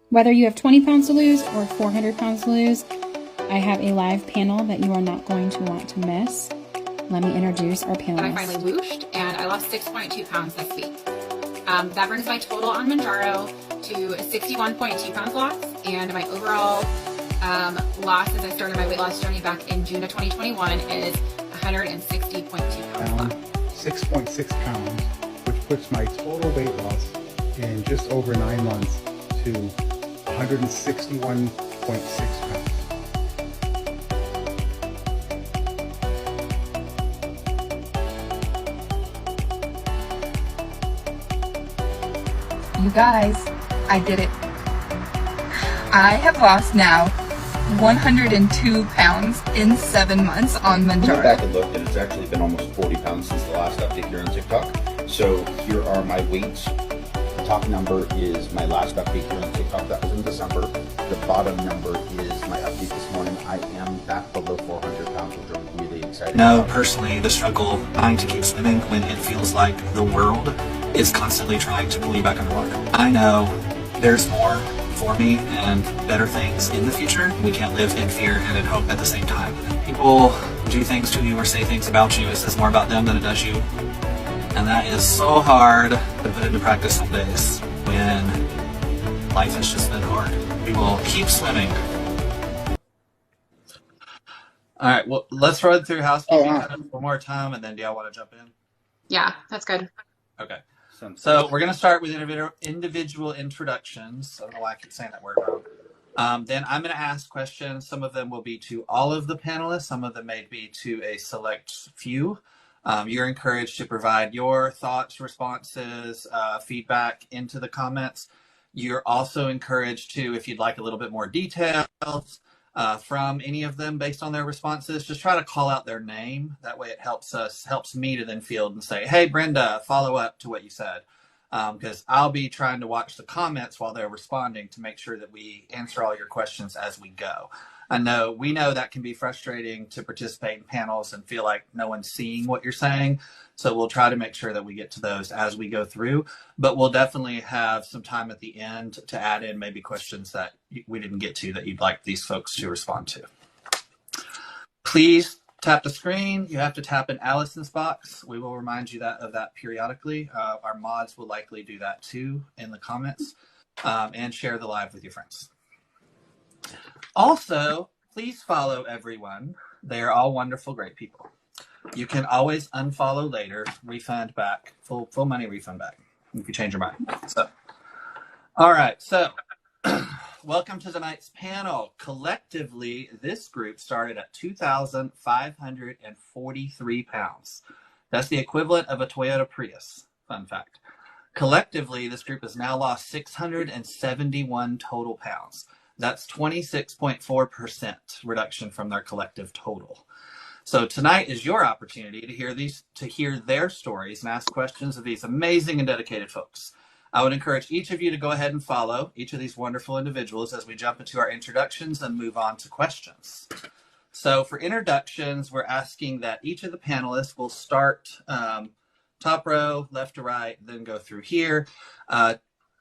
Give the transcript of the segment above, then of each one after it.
Whether you have 20 pounds to lose or 400 pounds to lose, I have a live panel that you are not going to want to miss. Let me introduce our panelists. And I finally whooshed, and I lost 6.2 pounds this week. That brings my total on Manjaro to 61.2 pounds lost, and my overall loss as I started my weight loss journey back in June of 2021 is 160.2 pounds lost. 6.6 pounds, which puts my total weight loss in just over 9 months to 161.6 pounds. You guys, I did it. I have lost now 102 pounds in 7 months on I went Manjaro. back and looked, and it's actually been almost 40 pounds since the last update here on TikTok. So here are my weights. The top number is my last update here on TikTok. That was in December. The bottom number is my update this morning. I am back below 400 pounds, which I'm really excited about. Personally, the struggle trying to keep swimming when it feels like the world is constantly trying to pull you back underwater. I know there's more for me and better things in the future. We can't live in fear and in hope at the same time. People do things to you or say things about you. It says more about them than it does you. And that is so hard to put into practice some days when life has just been hard. We will keep swimming. All right, well, let's run through housekeeping one more time, and then do y'all want to jump in? Yeah, that's good. Okay. So we're going to start with individual introductions. I don't know why I keep saying that word wrong. Then I'm going to ask questions. Some of them will be to all of the panelists. Some of them may be to a select few. You're encouraged to provide your thoughts, responses, feedback into the comments. You're also encouraged to, if you'd like a little bit more details from any of them based on their responses, just try to call out their name. That way it helps me to then field and say, hey, Brenda, follow up to what you said. Because I'll be trying to watch the comments while they're responding to make sure that we answer all your questions as we go. We know that can be frustrating to participate in panels and feel like no one's seeing what you're saying. So we'll try to make sure that we get to those as we go through, but we'll definitely have some time at the end to add in maybe questions that we didn't get to that you'd like these folks to respond to. Please tap the screen. You have to tap in Allison's box. We will remind you of that periodically. Our mods will likely do that too in the comments, and share the live with your friends. Also, please follow everyone. They are all wonderful, great people. You can always unfollow later, refund back, full money refund back if you change your mind. So, all right. So, welcome to tonight's panel. Collectively, this group started at 2,543 pounds. That's the equivalent of a Toyota Prius. Fun fact. Collectively, this group has now lost 671 total pounds. That's 26.4% reduction from their collective total. So tonight is your opportunity to hear their stories and ask questions of these amazing and dedicated folks. I would encourage each of you to go ahead and follow each of these wonderful individuals as we jump into our introductions and move on to questions. So for introductions, we're asking that each of the panelists will start top row, left to right, then go through here.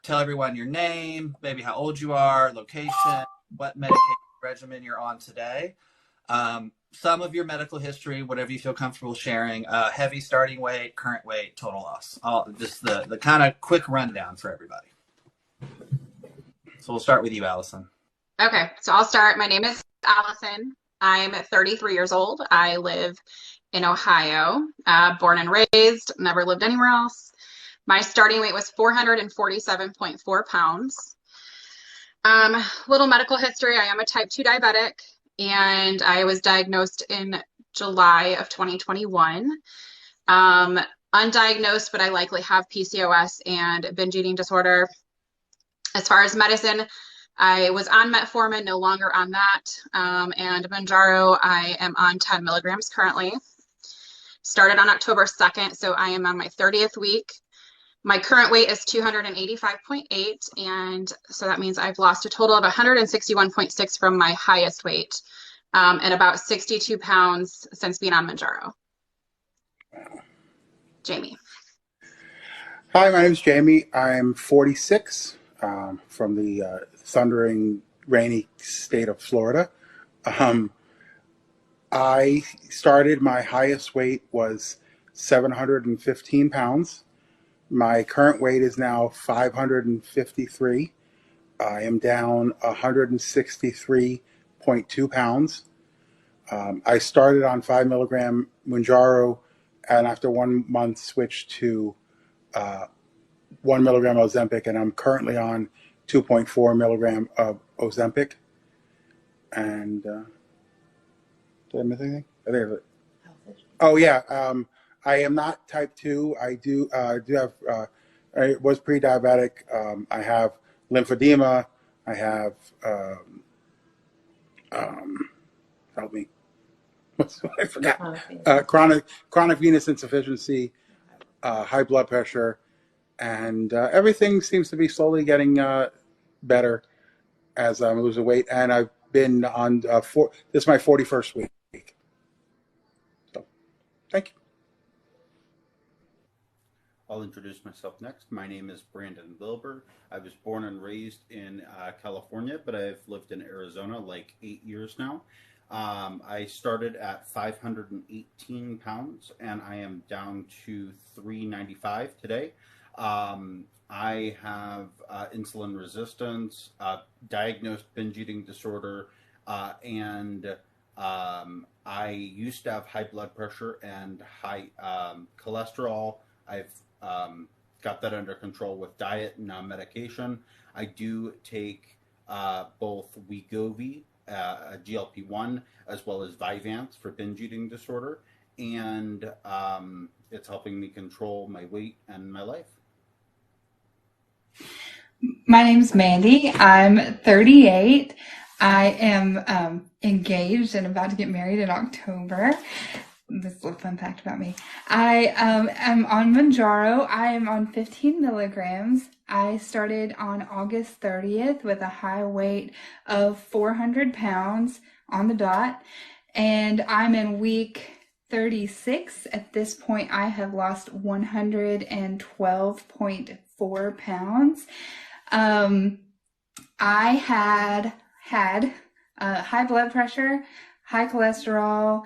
Tell everyone your name, maybe how old you are, location, what medication regimen you're on today. Some of your medical history, whatever you feel comfortable sharing, heavy starting weight, current weight, total loss. Just the kind of quick rundown for everybody. So we'll start with you, Allison. Okay, so I'll start. My name is Allison. I'm 33 years old. I live in Ohio, born and raised, never lived anywhere else. My starting weight was 447.4 pounds. Little medical history. I am a type 2 diabetic, and I was diagnosed in July of 2021. Undiagnosed, but I likely have PCOS and binge eating disorder. As far as medicine, I was on metformin, no longer on that. And Manjaro, I am on 10 milligrams currently. Started on October 2nd, so I am on my 30th week. My current weight is 285.8, and so that means I've lost a total of 161.6 from my highest weight, and about 62 pounds since being on Manjaro. Jamie. Hi, my name is Jamie. I'm 46. from the thundering, rainy state of Florida. I started, my highest weight was 715 pounds. My current weight is now 553. I am down 163.2 pounds. I started on 5 milligram Mounjaro, and after 1 month switched to 1 milligram Ozempic, and I'm currently on 2.4 milligram of Ozempic. And did I miss anything? I think oh yeah, I am not type 2. I do have. I was pre-diabetic. I have lymphedema. I have help me. I forgot. Chronic venous insufficiency, high blood pressure, and everything seems to be slowly getting better as I'm losing weight. And I've been on this is my 41st week. So, thank you. I'll introduce myself next. My name is Brandon Wilbur. I was born and raised in California, but I've lived in Arizona like 8 years now. I started at 518 pounds, and I am down to 395 today. I have insulin resistance, diagnosed binge eating disorder, and I used to have high blood pressure and high cholesterol. I've got that under control with diet and medication. I do take both Wegovy, GLP1, as well as Vyvanse for binge eating disorder, and it's helping me control my weight and my life. My name's Mandy. I'm 38. I am engaged and about to get married in October. This is a fun fact about me. I am on Mounjaro. I am on 15 milligrams. I started on August 30th with a high weight of 400 pounds on the dot. And I'm in week 36. At this point, I have lost 112.4 pounds. I had high blood pressure, high cholesterol,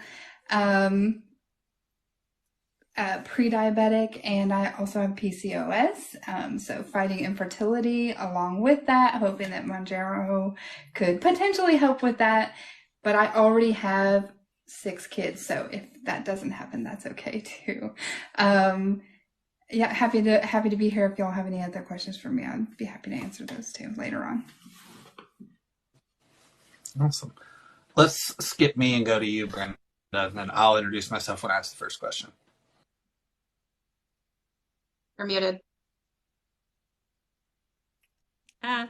pre-diabetic, and I also have PCOS, so fighting infertility along with that, hoping that Mounjaro could potentially help with that, but I already have 6 kids, so if that doesn't happen, that's okay too. Yeah, happy to be here. If y'all have any other questions for me, I'd be happy to answer those too later on. Awesome. Let's skip me and go to you, Brenda, and then I'll introduce myself when I ask the first question. You're muted. I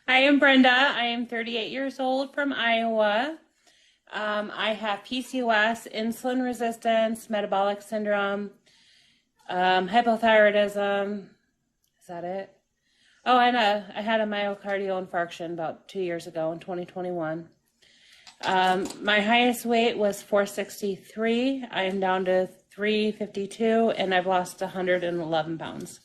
am Brenda. I am 38 years old from Iowa. I have PCOS, insulin resistance, metabolic syndrome, hypothyroidism. Is that it? Oh, and I had a myocardial infarction about 2 years ago in 2021. My highest weight was 463. I am down to 352, and I've lost 111 pounds.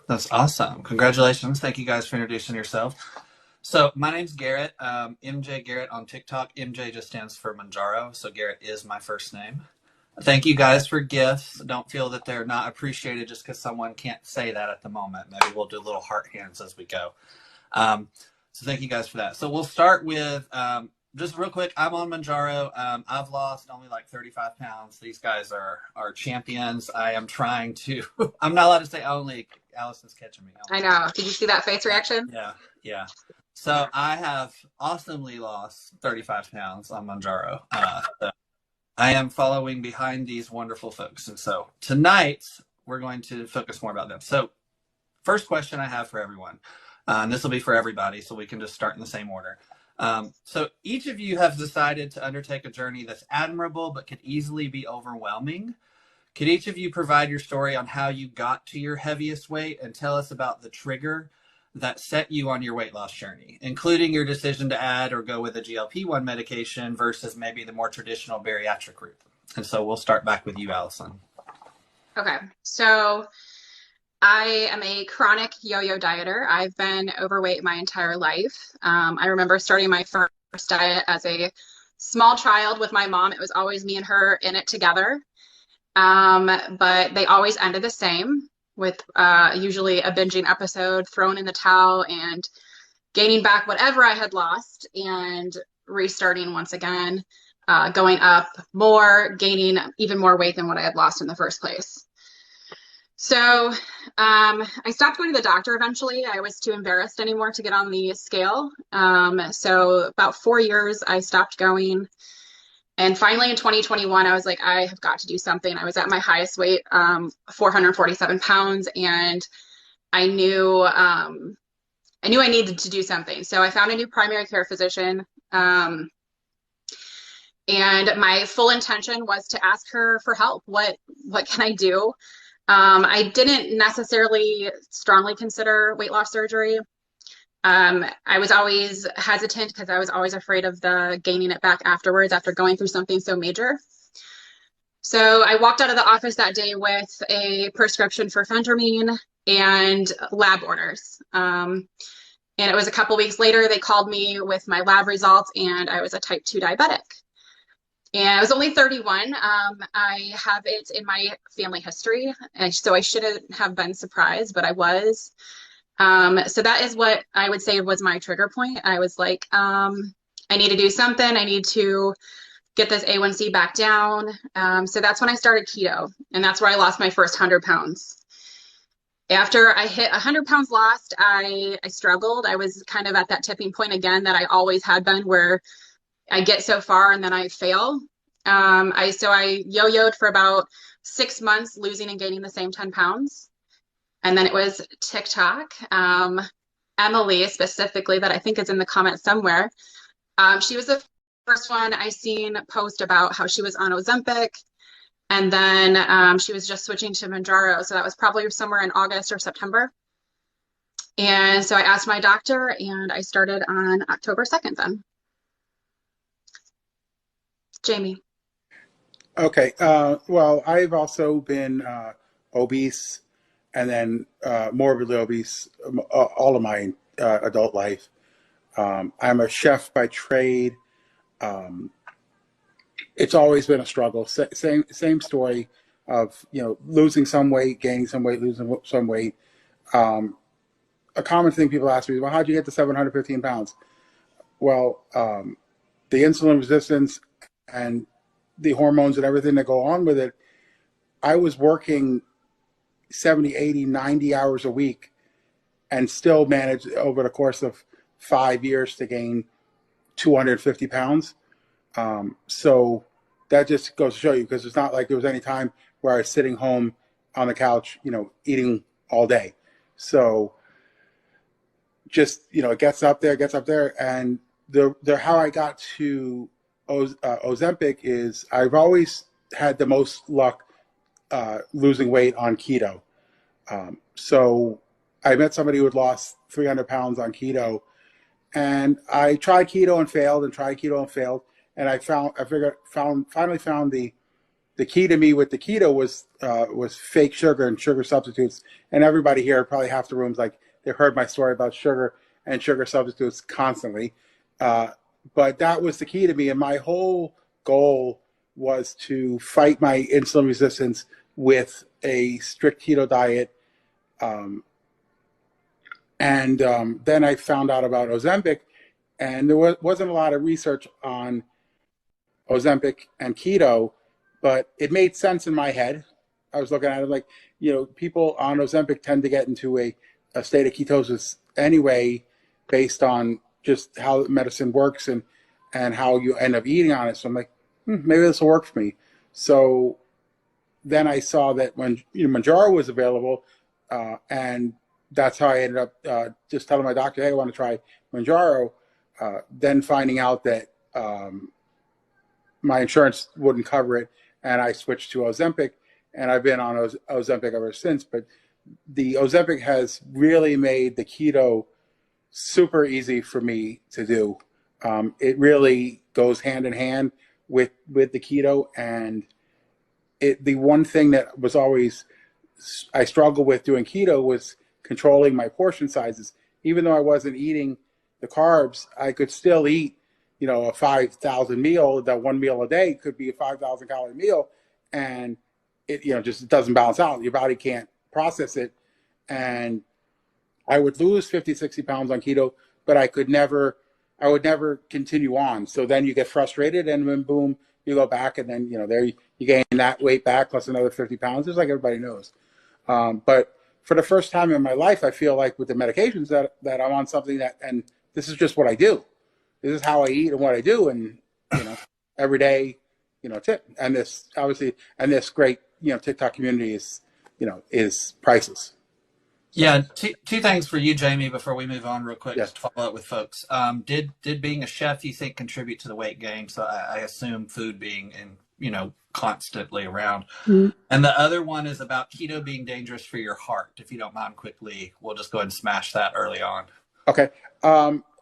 That's awesome. Congratulations. Thank you guys for introducing yourself. So my name's Garrett, MJ Garrett on TikTok. MJ just stands for Mounjaro, so Garrett is my first name. Thank you guys for gifts. Don't feel that they're not appreciated just because someone can't say that at the moment. Maybe we'll do little heart hands as we go. So thank you guys for that. So we'll start with, just real quick, I'm on Mounjaro. I've lost only like 35 pounds. These guys are champions. I am trying to, I'm not allowed to say only. Allison's catching me. I know. Did you see that face reaction? Yeah. So I have awesomely lost 35 pounds on Mounjaro. So I am following behind these wonderful folks. And so tonight we're going to focus more about them. So first question I have for everyone, and this will be for everybody, so we can just start in the same order. So each of you have decided to undertake a journey that's admirable, but could easily be overwhelming. Could each of you provide your story on how you got to your heaviest weight and tell us about the trigger that set you on your weight loss journey, including your decision to add or go with a GLP-1 medication versus maybe the more traditional bariatric route? And so we'll start back with you, Allison. Okay, so I am a chronic yo-yo dieter. I've been overweight my entire life. I remember starting my first diet as a small child with my mom. It was always me and her in it together. But they always ended the same with usually a binging episode, thrown in the towel, and gaining back whatever I had lost and restarting once again, going up more, gaining even more weight than what I had lost in the first place. So I stopped going to the doctor eventually. I was too embarrassed anymore to get on the scale. So about 4 years, I stopped going. And finally in 2021, I was like, I have got to do something. I was at my highest weight, 447 pounds, and I knew I needed to do something. So I found a new primary care physician. And my full intention was to ask her for help. What can I do? I didn't necessarily strongly consider weight loss surgery. I was always hesitant because I was always afraid of the gaining it back afterwards after going through something so major. So I walked out of the office that day with a prescription for phentermine and lab orders. And it was a couple weeks later, they called me with my lab results, and I was a type 2 diabetic. And I was only 31. I have it in my family history, and so I shouldn't have been surprised, but I was. So that is what I would say was my trigger point. I was like, I need to do something. I need to get this A1C back down. So that's when I started keto, and that's where I lost my first 100 pounds. After I hit 100 pounds lost, I struggled. I was kind of at that tipping point again that I always had been, where I get so far and then I fail. So I yo-yoed for about 6 months, losing and gaining the same 10 pounds. And then it was TikTok. Emily specifically, that I think is in the comments somewhere. She was the first one I seen post about how she was on Ozempic. And then she was just switching to Mounjaro. So that was probably somewhere in August or September. And so I asked my doctor, and I started on October 2nd then. Jamie. Okay. Well, I've also been obese and then morbidly obese all of my adult life. I'm a chef by trade. It's always been a struggle. Same story of, losing some weight, gaining some weight, losing some weight. A common thing people ask me is, well, how'd you get to 715 pounds? Well, the insulin resistance and the hormones and everything that go on with it, I was working 70, 80, 90 hours a week and still managed over the course of 5 years to gain 250 pounds. So that just goes to show you, because it's not like there was any time where I was sitting home on the couch, eating all day. So just, it gets up there. And how I got to Ozempic is I've always had the most luck losing weight on keto. So I met somebody who had lost 300 pounds on keto, and I tried keto and failed, and I finally found the key to me with the keto was fake sugar and sugar substitutes. And everybody here, probably half the room's like, they heard my story about sugar and sugar substitutes constantly. But that was the key to me. And my whole goal was to fight my insulin resistance with a strict keto diet. Then I found out about Ozempic, and there wasn't a lot of research on Ozempic and keto, but it made sense in my head. I was looking at it like, people on Ozempic tend to get into a state of ketosis anyway, based on just how medicine works and how you end up eating on it. So I'm like, maybe this will work for me. So then I saw that when Mounjaro was available, and that's how I ended up just telling my doctor, hey, I want to try Mounjaro. Then finding out that my insurance wouldn't cover it, and I switched to Ozempic, and I've been on Ozempic ever since. But the Ozempic has really made the keto super easy for me to do. It really goes hand in hand with the keto, and the one thing that was always I struggled with doing keto was controlling my portion sizes. Even though I wasn't eating the carbs, I could still eat, a 5,000 meal. That one meal a day could be a 5,000 calorie meal, and it, just doesn't balance out. Your body can't process it, and I would lose 50, 60 pounds on keto, but I would never continue on. So then you get frustrated, and then boom, you go back, and then there you gain that weight back plus another 50 pounds, just like everybody knows. But for the first time in my life, I feel like with the medications that I'm on something and this is just what I do. This is how I eat and what I do, and every day, tip. And this obviously, and this great TikTok community is priceless. Yeah, two things for you, Jamie, before we move on real quick, Yes. just to follow up with folks. Did being a chef, you think, contribute to the weight gain? So I assume food being constantly around. Mm-hmm. And the other one is about keto being dangerous for your heart. If you don't mind, quickly, we'll just go ahead and smash that early on. Okay.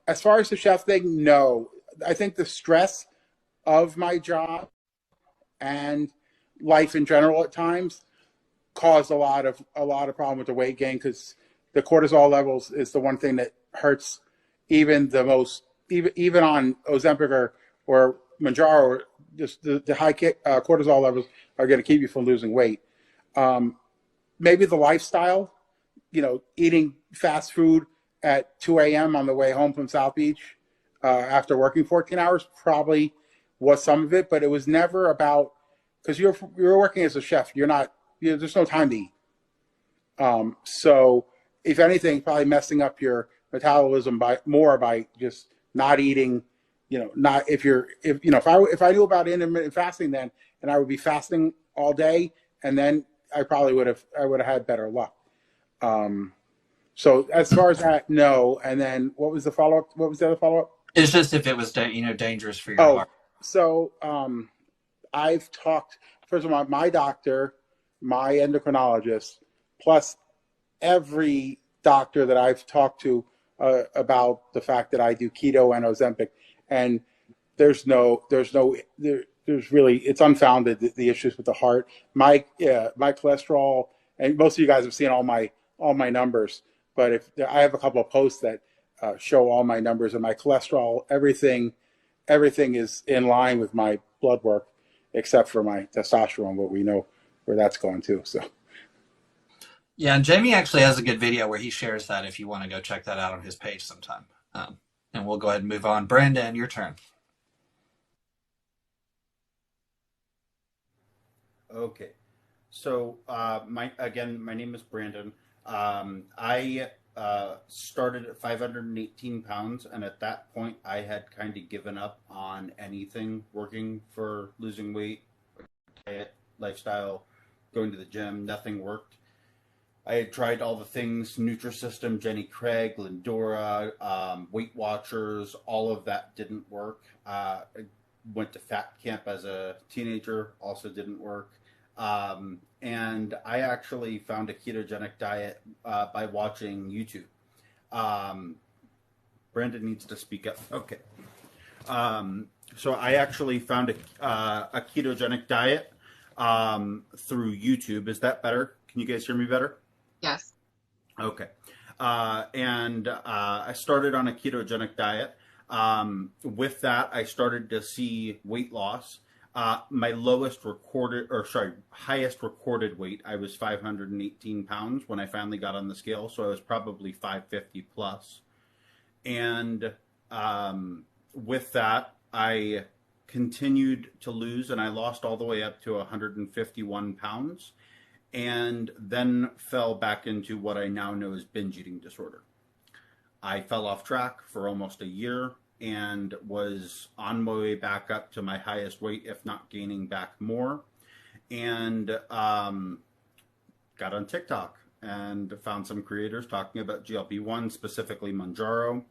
As far as the chef thing, no. I think the stress of my job and life in general at times caused a lot of problem with the weight gain, because the cortisol levels is the one thing that hurts even the most, even on Ozempic or Mounjaro. Just the high cortisol levels are going to keep you from losing weight. Maybe the lifestyle, eating fast food at 2 a.m. on the way home from South Beach after working 14 hours probably was some of it, but it was never about, because you're working as a chef, there's no time to eat. So if anything, probably messing up your metabolism by just not eating. If I knew about intermittent fasting then, and I would be fasting all day, and then I probably would have had better luck. So as far as that, no. And then what was the follow-up? What was the other follow-up? It's just if it was dangerous for your heart. So I've talked, first of all, my doctor, my endocrinologist, plus every doctor that I've talked to about the fact that I do keto and Ozempic, and there's really, it's unfounded, the issues with the heart. My cholesterol, and most of you guys have seen all my numbers, but if I have a couple of posts that show all my numbers, and my cholesterol, everything is in line with my blood work, except for my testosterone, but we know where that's going too. So yeah, and Jamie actually has a good video where he shares that if you want to go check that out on his page sometime. And we'll go ahead and move on. Brandon, your turn. Okay. So my name is Brandon. I started at 518 pounds, and at that point I had kind of given up on anything working for losing weight, diet, lifestyle, going to the gym. Nothing worked. I had tried all the things, Nutrisystem, Jenny Craig, Lindora, Weight Watchers, all of that didn't work. I went to fat camp as a teenager, also didn't work. And I actually found a ketogenic diet by watching YouTube. Brandon needs to speak up. Okay. So I actually found a ketogenic diet through YouTube. Is that better? Can you guys hear me better? Yes. Okay. And I started on a ketogenic diet. With that, I started to see weight loss. My highest recorded weight, I was 518 pounds when I finally got on the scale. So I was probably 550 plus. And with that, I continued to lose, and I lost all the way up to 151 pounds. And then fell back into what I now know as binge eating disorder. I fell off track for almost a year and was on my way back up to my highest weight, if not gaining back more. And got on TikTok and found some creators talking about GLP1, specifically Mounjaro.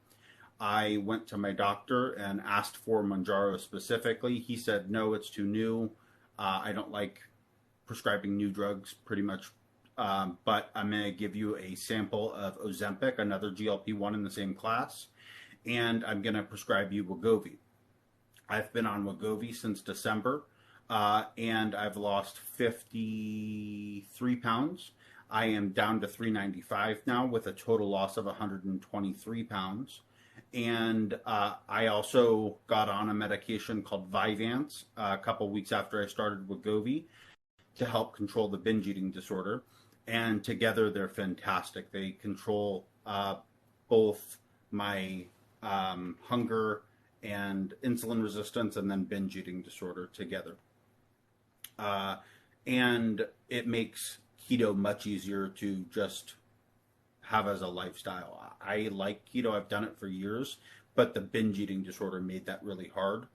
I went to my doctor and asked for Mounjaro specifically. He said, no, it's too new. I don't like prescribing new drugs pretty much, but I'm going to give you a sample of Ozempic, another GLP-1 in the same class, and I'm going to prescribe you Wegovy. I've been on Wegovy since December. and I've lost 53 pounds. I am down to 395 now with a total loss of 123 pounds. And I also got on a medication called Vyvanse a couple weeks after I started Wegovy to help control the binge eating disorder. And together they're fantastic. They control both my hunger and insulin resistance and then binge eating disorder together. And it makes keto much easier to just have as a lifestyle. I like keto. I've done it for years, but the binge eating disorder made that really hard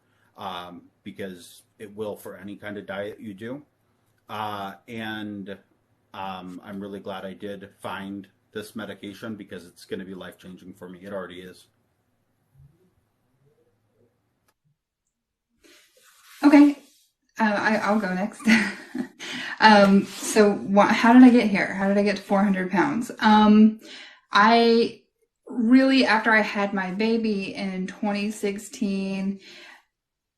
because it will for any kind of diet you do. And I'm really glad I did find this medication because it's going to be life-changing for me. It already is. Okay, I'll go next. How did I get here? How did I get to 400 pounds? I really, after I had my baby in 2016,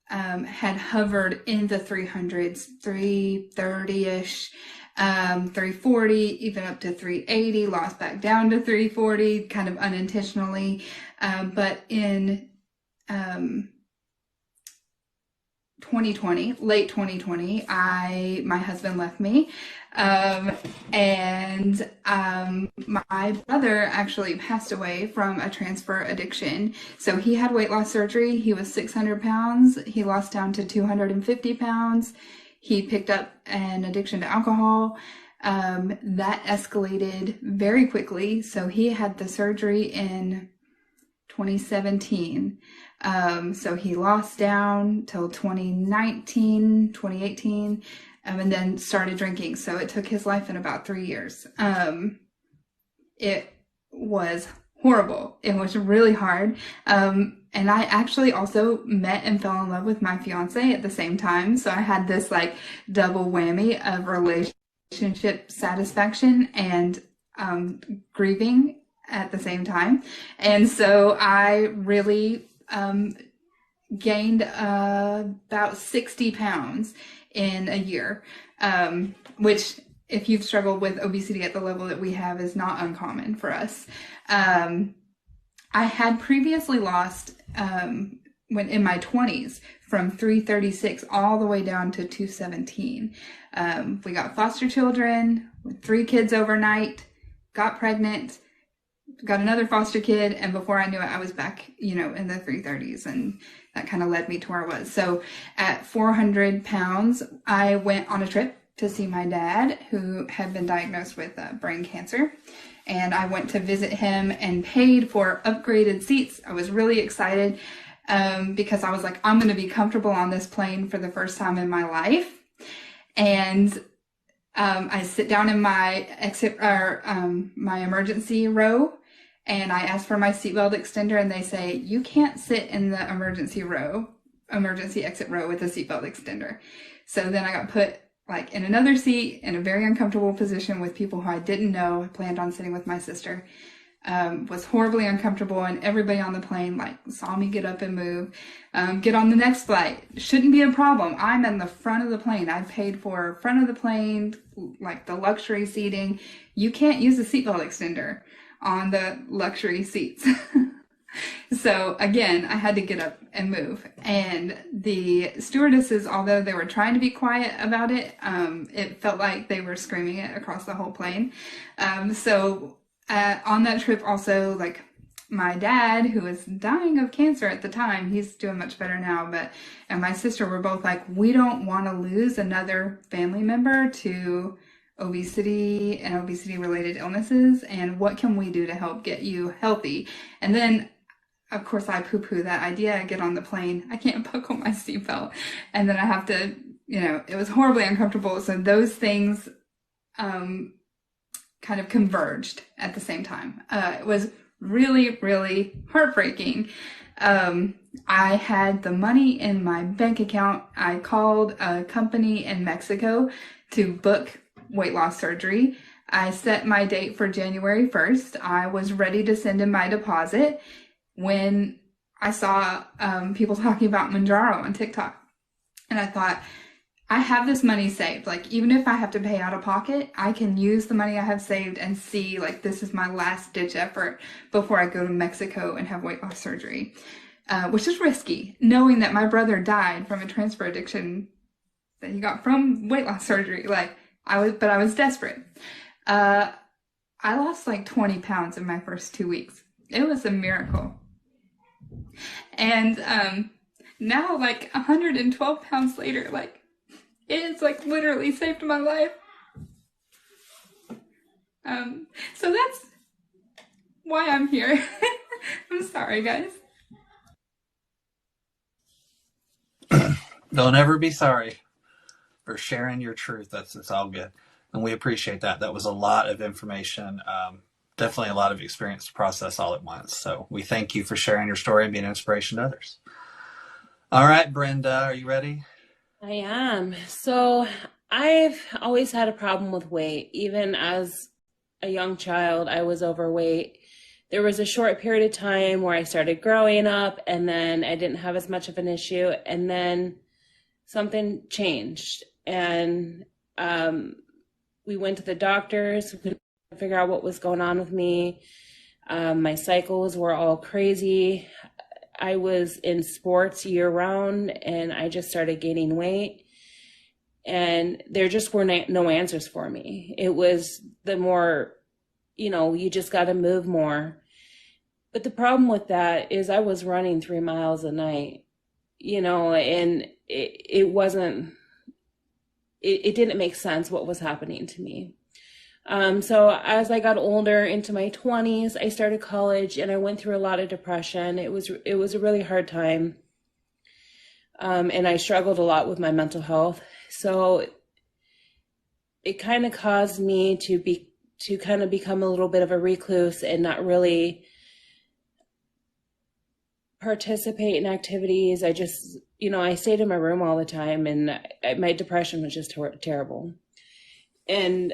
had hovered in the 300s, 330-ish, 340, even up to 380, lost back down to 340, kind of unintentionally. But in 2020, late 2020, my husband left me. And my brother actually passed away from a transfer addiction. So he had weight loss surgery. He was 600 pounds. He lost down to 250 pounds. He picked up an addiction to alcohol. That escalated very quickly. So he had the surgery in 2017. So he lost down till 2019, 2018, and then started drinking. So it took his life in about 3 years. It was horrible. It was really hard. And I actually also met and fell in love with my fiance at the same time. So I had this like double whammy of relationship satisfaction and grieving at the same time. And so I really gained about 60 pounds in a year, which if you've struggled with obesity at the level that we have is not uncommon for us. I had previously lost, when in my 20s, from 336 all the way down to 217. We got foster children, with 3 kids overnight, got pregnant, got another foster kid, and before I knew it, I was back, in the 330s, and that kind of led me to where I was. So at 400 pounds, I went on a trip to see my dad, who had been diagnosed with brain cancer. And I went to visit him and paid for upgraded seats. I was really excited because I was like, I'm going to be comfortable on this plane for the first time in my life. And I sit down in my my emergency row, and I ask for my seatbelt extender, and they say, you can't sit in the emergency exit row with a seatbelt extender. So then I got put like in another seat in a very uncomfortable position with people who I didn't know. I planned on sitting with my sister. Was horribly uncomfortable, and everybody on the plane like saw me get up and move. Get on the next flight. Shouldn't be a problem. I'm in the front of the plane. I paid for front of the plane, like the luxury seating. You can't use a seatbelt extender on the luxury seats. So again, I had to get up and move. And the stewardesses, although they were trying to be quiet about it, it felt like they were screaming it across the whole plane. So on that trip also, like my dad, who was dying of cancer at the time, he's doing much better now, and my sister were both like, we don't want to lose another family member to obesity and obesity related illnesses, and what can we do to help get you healthy? And then of course I poo-poo that idea. I get on the plane, I can't buckle my seatbelt, and then I have to, it was horribly uncomfortable. So those things kind of converged at the same time. It was really, really heartbreaking. I had the money in my bank account. I called a company in Mexico to book weight loss surgery. I set my date for January 1st. I was ready to send in my deposit when I saw people talking about Mounjaro on TikTok. And I thought, I have this money saved. Like, even if I have to pay out of pocket, I can use the money I have saved and see, like, this is my last ditch effort before I go to Mexico and have weight loss surgery, which is risky, knowing that my brother died from a transfer addiction that he got from weight loss surgery. Like, but I was desperate. I lost like 20 pounds in my first 2 weeks. It was a miracle. And now, like, 112 pounds later, like, it has, like, literally saved my life. So that's why I'm here. I'm sorry, guys. Don't ever be sorry for sharing your truth. It's all good. And we appreciate that. That was a lot of information. Definitely a lot of experience to process all at once. So we thank you for sharing your story and being an inspiration to others. All right, Brenda, are you ready? I am. So I've always had a problem with weight. Even as a young child, I was overweight. There was a short period of time where I started growing up, and then I didn't have as much of an issue. And then something changed. And we went to the doctors, we couldn't figure out what was going on with me. My cycles were all crazy. I was in sports year round, and I just started gaining weight, and there just were no answers for me. It was the more, you just got to move more. But the problem with that is I was running 3 miles a night, and it wasn't, it didn't make sense what was happening to me. So as I got older, into my 20s, I started college, and I went through a lot of depression. It was a really hard time. And I struggled a lot with my mental health. So it kind of caused me to kind of become a little bit of a recluse and not really participate in activities. I just, I stayed in my room all the time, and my depression was just terrible. And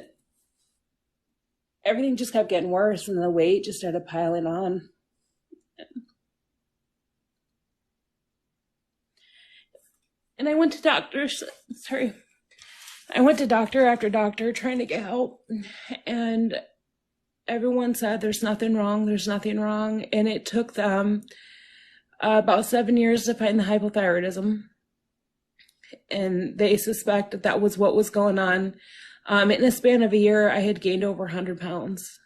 everything just kept getting worse, and the weight just started piling on. And I went to doctors, I went to doctor after doctor trying to get help, and everyone said there's nothing wrong. And it took them about 7 years to find the hypothyroidism. And they suspect that was what was going on. In the span of a year, I had gained over 100 pounds.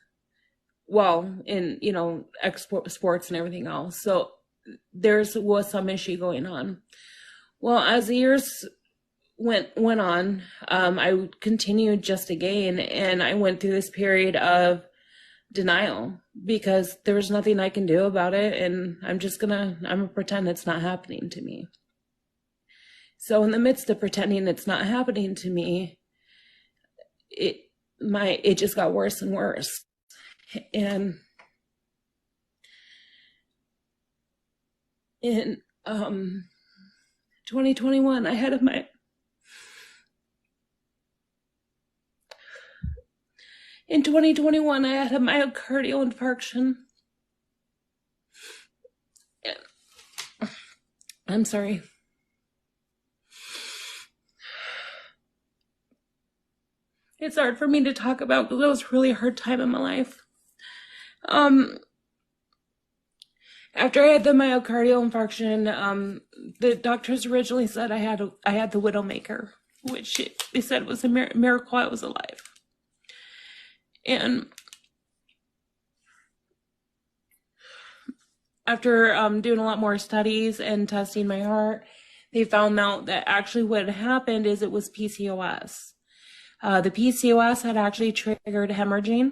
Well, in, sports and everything else. So there was some issue going on. Well, as the years went on, I continued just to gain, and I went through this period of denial because there was nothing I can do about it, and I'm gonna pretend it's not happening to me. So in the midst of pretending it's not happening to me, it just got worse and worse. And in 2021, I had in 2021, I had a myocardial infarction. I'm sorry. It's hard for me to talk about because it was a really hard time in my life. After I had the myocardial infarction, the doctors originally said I had the widowmaker, which they said was a miracle I was alive. And after doing a lot more studies and testing my heart, they found out that actually what had happened is it was PCOS. The PCOS had actually triggered hemorrhaging,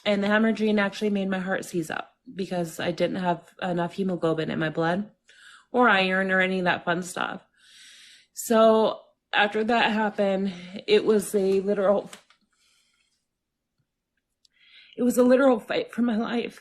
and the hemorrhaging actually made my heart seize up because I didn't have enough hemoglobin in my blood or iron or any of that fun stuff. So after that happened, it was a literal fight for my life.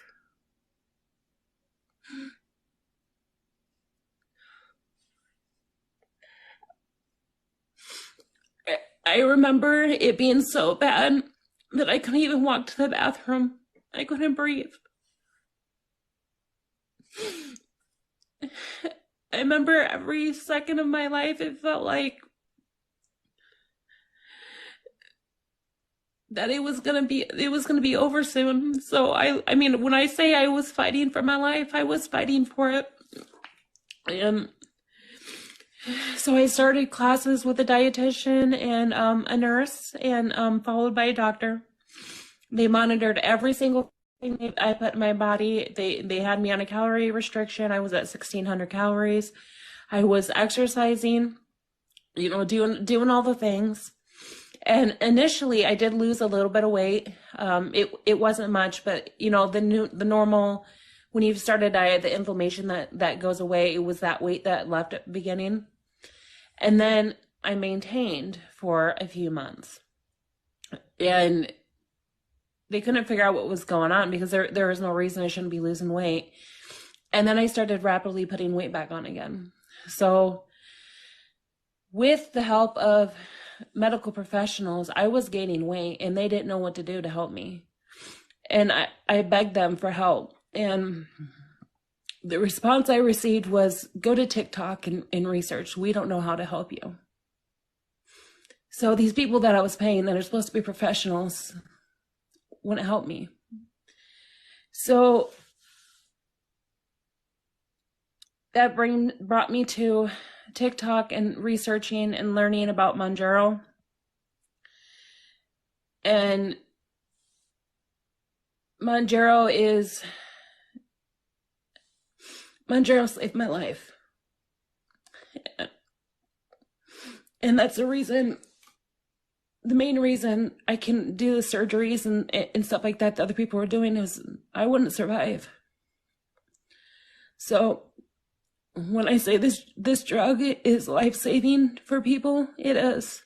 I remember it being so bad that I couldn't even walk to the bathroom. I couldn't breathe. I remember every second of my life, it felt like that it was gonna be over soon. So I mean, when I say I was fighting for my life, I was fighting for it. And so I started classes with a dietitian and a nurse, and followed by a doctor. They monitored every single thing I put in my body. They had me on a calorie restriction. I was at 1,600 calories. I was exercising, you know, doing all the things. And initially, I did lose a little bit of weight. It wasn't much, but you know, the normal, when you start a diet, the inflammation that goes away, it was that weight that left at the beginning. And then I maintained for a few months, and they couldn't figure out what was going on because there was no reason I shouldn't be losing weight. And then I started rapidly putting weight back on again. So with the help of medical professionals, I was gaining weight, and they didn't know what to do to help me. And I begged them for help. And the response I received was, go to TikTok and research. We don't know how to help you. So these people that I was paying that are supposed to be professionals wouldn't help me. So that brought me to TikTok and researching and learning about Mounjaro. And Mounjaro saved my life. And that's the main reason I can do the surgeries and stuff like that other people were doing, is I wouldn't survive. So when I say this drug is life-saving for people, it is.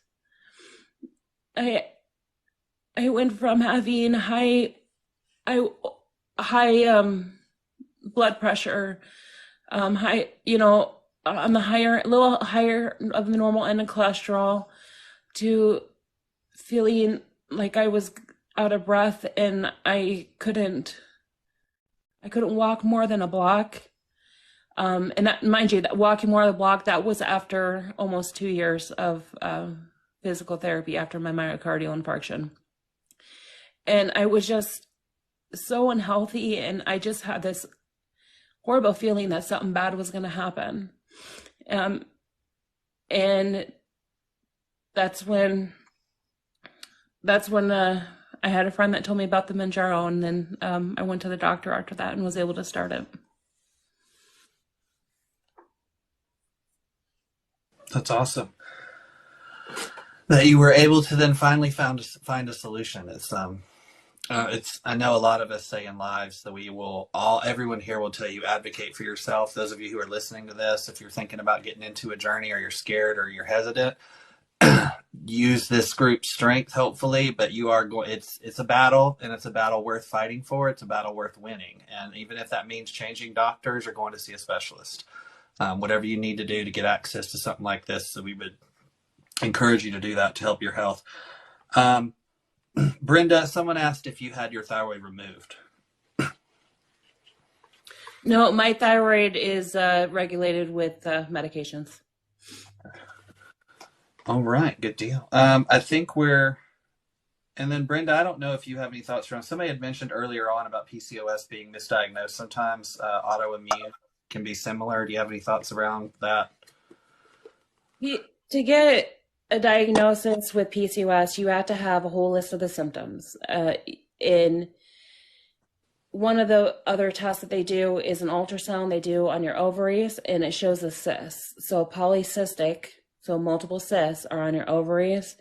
I went from having high blood pressure, high, you know, on the little higher of the normal end of cholesterol, to feeling like I was out of breath and I couldn't walk more than a block. And that, mind you, that walking more than a block, that was after almost 2 years of physical therapy after my myocardial infarction. And I was just so unhealthy, and I just had this horrible feeling that something bad was going to happen. And that's when I had a friend that told me about the Mounjaro, and then I went to the doctor after that and was able to start it. That's awesome that you were able to then finally find a solution. It's I know a lot of us say in lives that everyone here will tell you, advocate for yourself. Those of you who are listening to this, if you're thinking about getting into a journey, or you're scared or you're hesitant, use this group's strength, hopefully. But you are going. It's a battle, and it's a battle worth fighting for. It's a battle worth winning, and even if that means changing doctors or going to see a specialist, whatever you need to do to get access to something like this, so we would encourage you to do that to help your health. Brenda, someone asked if you had your thyroid removed. No, my thyroid is regulated with medications. All right, good deal. I think and then Brenda, I don't know if you have any thoughts around, somebody had mentioned earlier on about PCOS being misdiagnosed. Sometimes autoimmune can be similar. Do you have any thoughts around that? To get a diagnosis with PCOS, you have to have a whole list of the symptoms. In one of the other tests that they do is an ultrasound they do on your ovaries, and it shows a cyst. So polycystic, so multiple cysts are on your ovaries.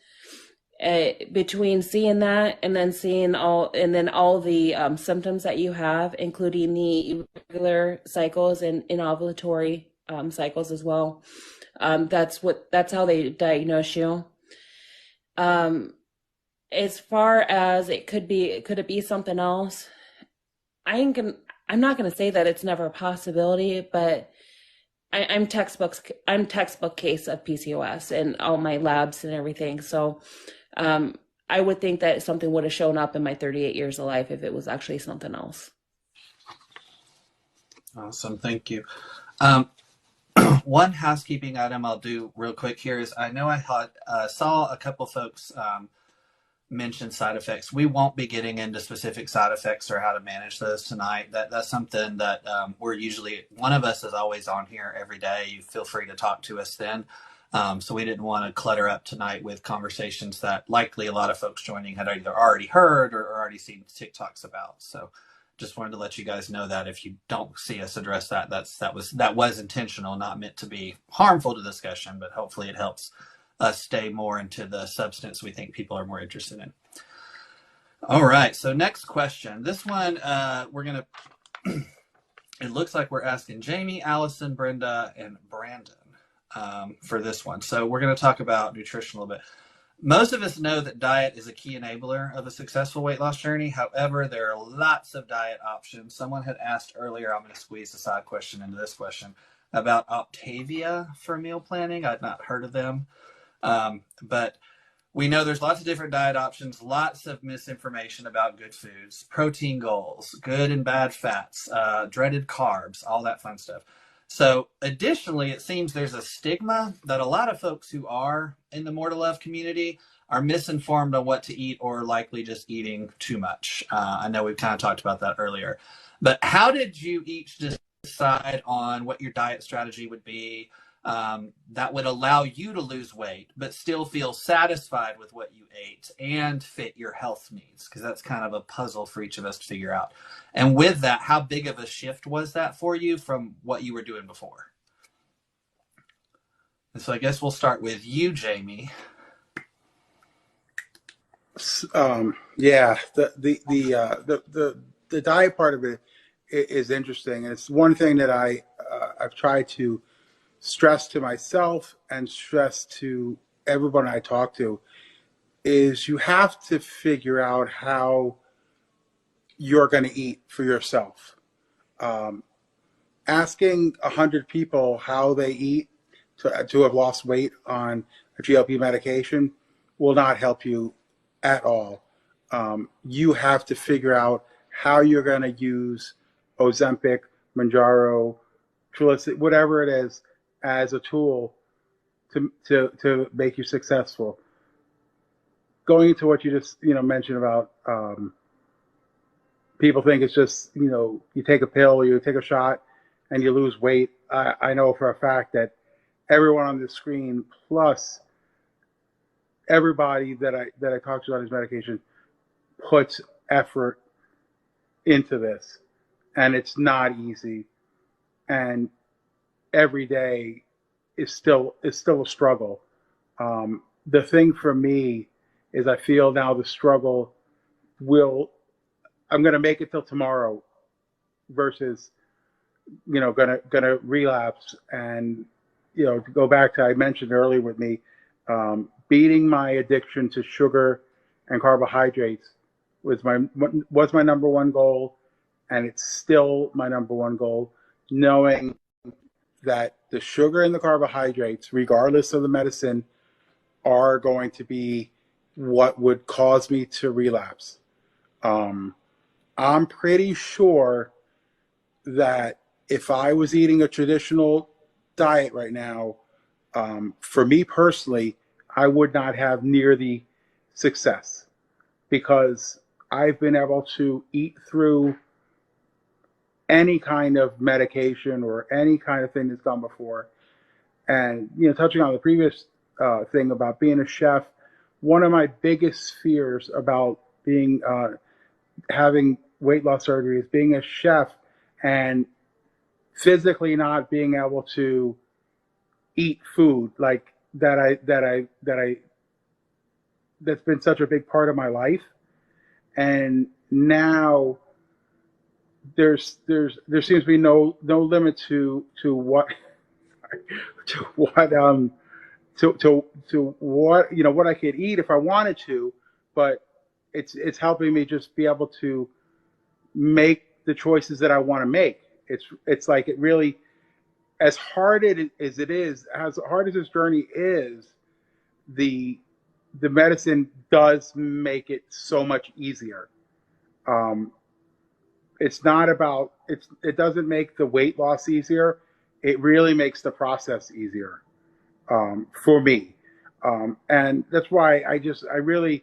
Between seeing that and then seeing all the symptoms that you have, including the irregular cycles and ovulatory cycles as well, that's how they diagnose you. As far as could it be something else? I'm not gonna say that it's never a possibility, but I'm textbook case of PCOS and all my labs and everything. So I would think that something would have shown up in my 38 years of life if it was actually something else. Awesome, thank you. One housekeeping item I'll do real quick here is, I know I saw a couple folks mention side effects. We won't be getting into specific side effects or how to manage those tonight. That's something that we're usually, one of us is always on here every day. You feel free to talk to us then. So we didn't want to clutter up tonight with conversations that likely a lot of folks joining had either already heard or already seen TikToks about. So just wanted to let you guys know that if you don't see us address that, that was intentional, not meant to be harmful to discussion, but hopefully it helps us stay more into the substance we think people are more interested in. All right, so next question. This one, it looks like we're asking Jamie, Allison, Brenda, and Brandon for this one. So we're going to talk about nutrition a little bit. Most of us know that diet is a key enabler of a successful weight loss journey. However, there are lots of diet options. Someone had asked earlier, I'm going to squeeze a side question into this question, about Optavia for meal planning. I'd not heard of them. But we know there's lots of different diet options, lots of misinformation about good foods, protein goals, good and bad fats, dreaded carbs, all that fun stuff. So additionally, it seems there's a stigma that a lot of folks who are in the More to Love community are misinformed on what to eat or likely just eating too much. I know we've kind of talked about that earlier, but how did you each decide on what your diet strategy would be that would allow you to lose weight, but still feel satisfied with what you ate and fit your health needs? Because that's kind of a puzzle for each of us to figure out. And with that, how big of a shift was that for you from what you were doing before? And so I guess we'll start with you, Jamie. Yeah, the diet part of it is interesting, and it's one thing that I've tried to stress to myself and stress to everyone I talk to, is you have to figure out how you're going to eat for yourself. Asking 100 people how they eat to have lost weight on a GLP medication will not help you at all. You have to figure out how you're going to use Ozempic, Mounjaro, Trulicity, whatever it is, as a tool to make you successful. Going into what you just mentioned about people think it's just you take a pill, you take a shot, and you lose weight. I know for a fact that everyone on this screen, plus everybody that I talk to on this medication, puts effort into this, and it's not easy. And every day is still a struggle. The thing for me is I feel now the struggle I'm going to make it till tomorrow versus, gonna relapse. And, to go back to, I mentioned earlier with me, beating my addiction to sugar and carbohydrates was my number one goal. And it's still my number one goal, knowing that the sugar and the carbohydrates, regardless of the medicine, are going to be what would cause me to relapse. I'm pretty sure that if I was eating a traditional diet right now, for me personally, I would not have near the success, because I've been able to eat through any kind of medication or any kind of thing that's gone before. And, touching on the previous thing about being a chef, one of my biggest fears about having weight loss surgery is being a chef and physically not being able to eat food like that's been such a big part of my life. And now there seems to be no limit to what what I could eat if I wanted to, but it's helping me just be able to make the choices that I want to make. It's like, it really, as hard as this journey is, the medicine does make it so much easier. It's not about, it doesn't make the weight loss easier. It really makes the process easier for me. And that's why I really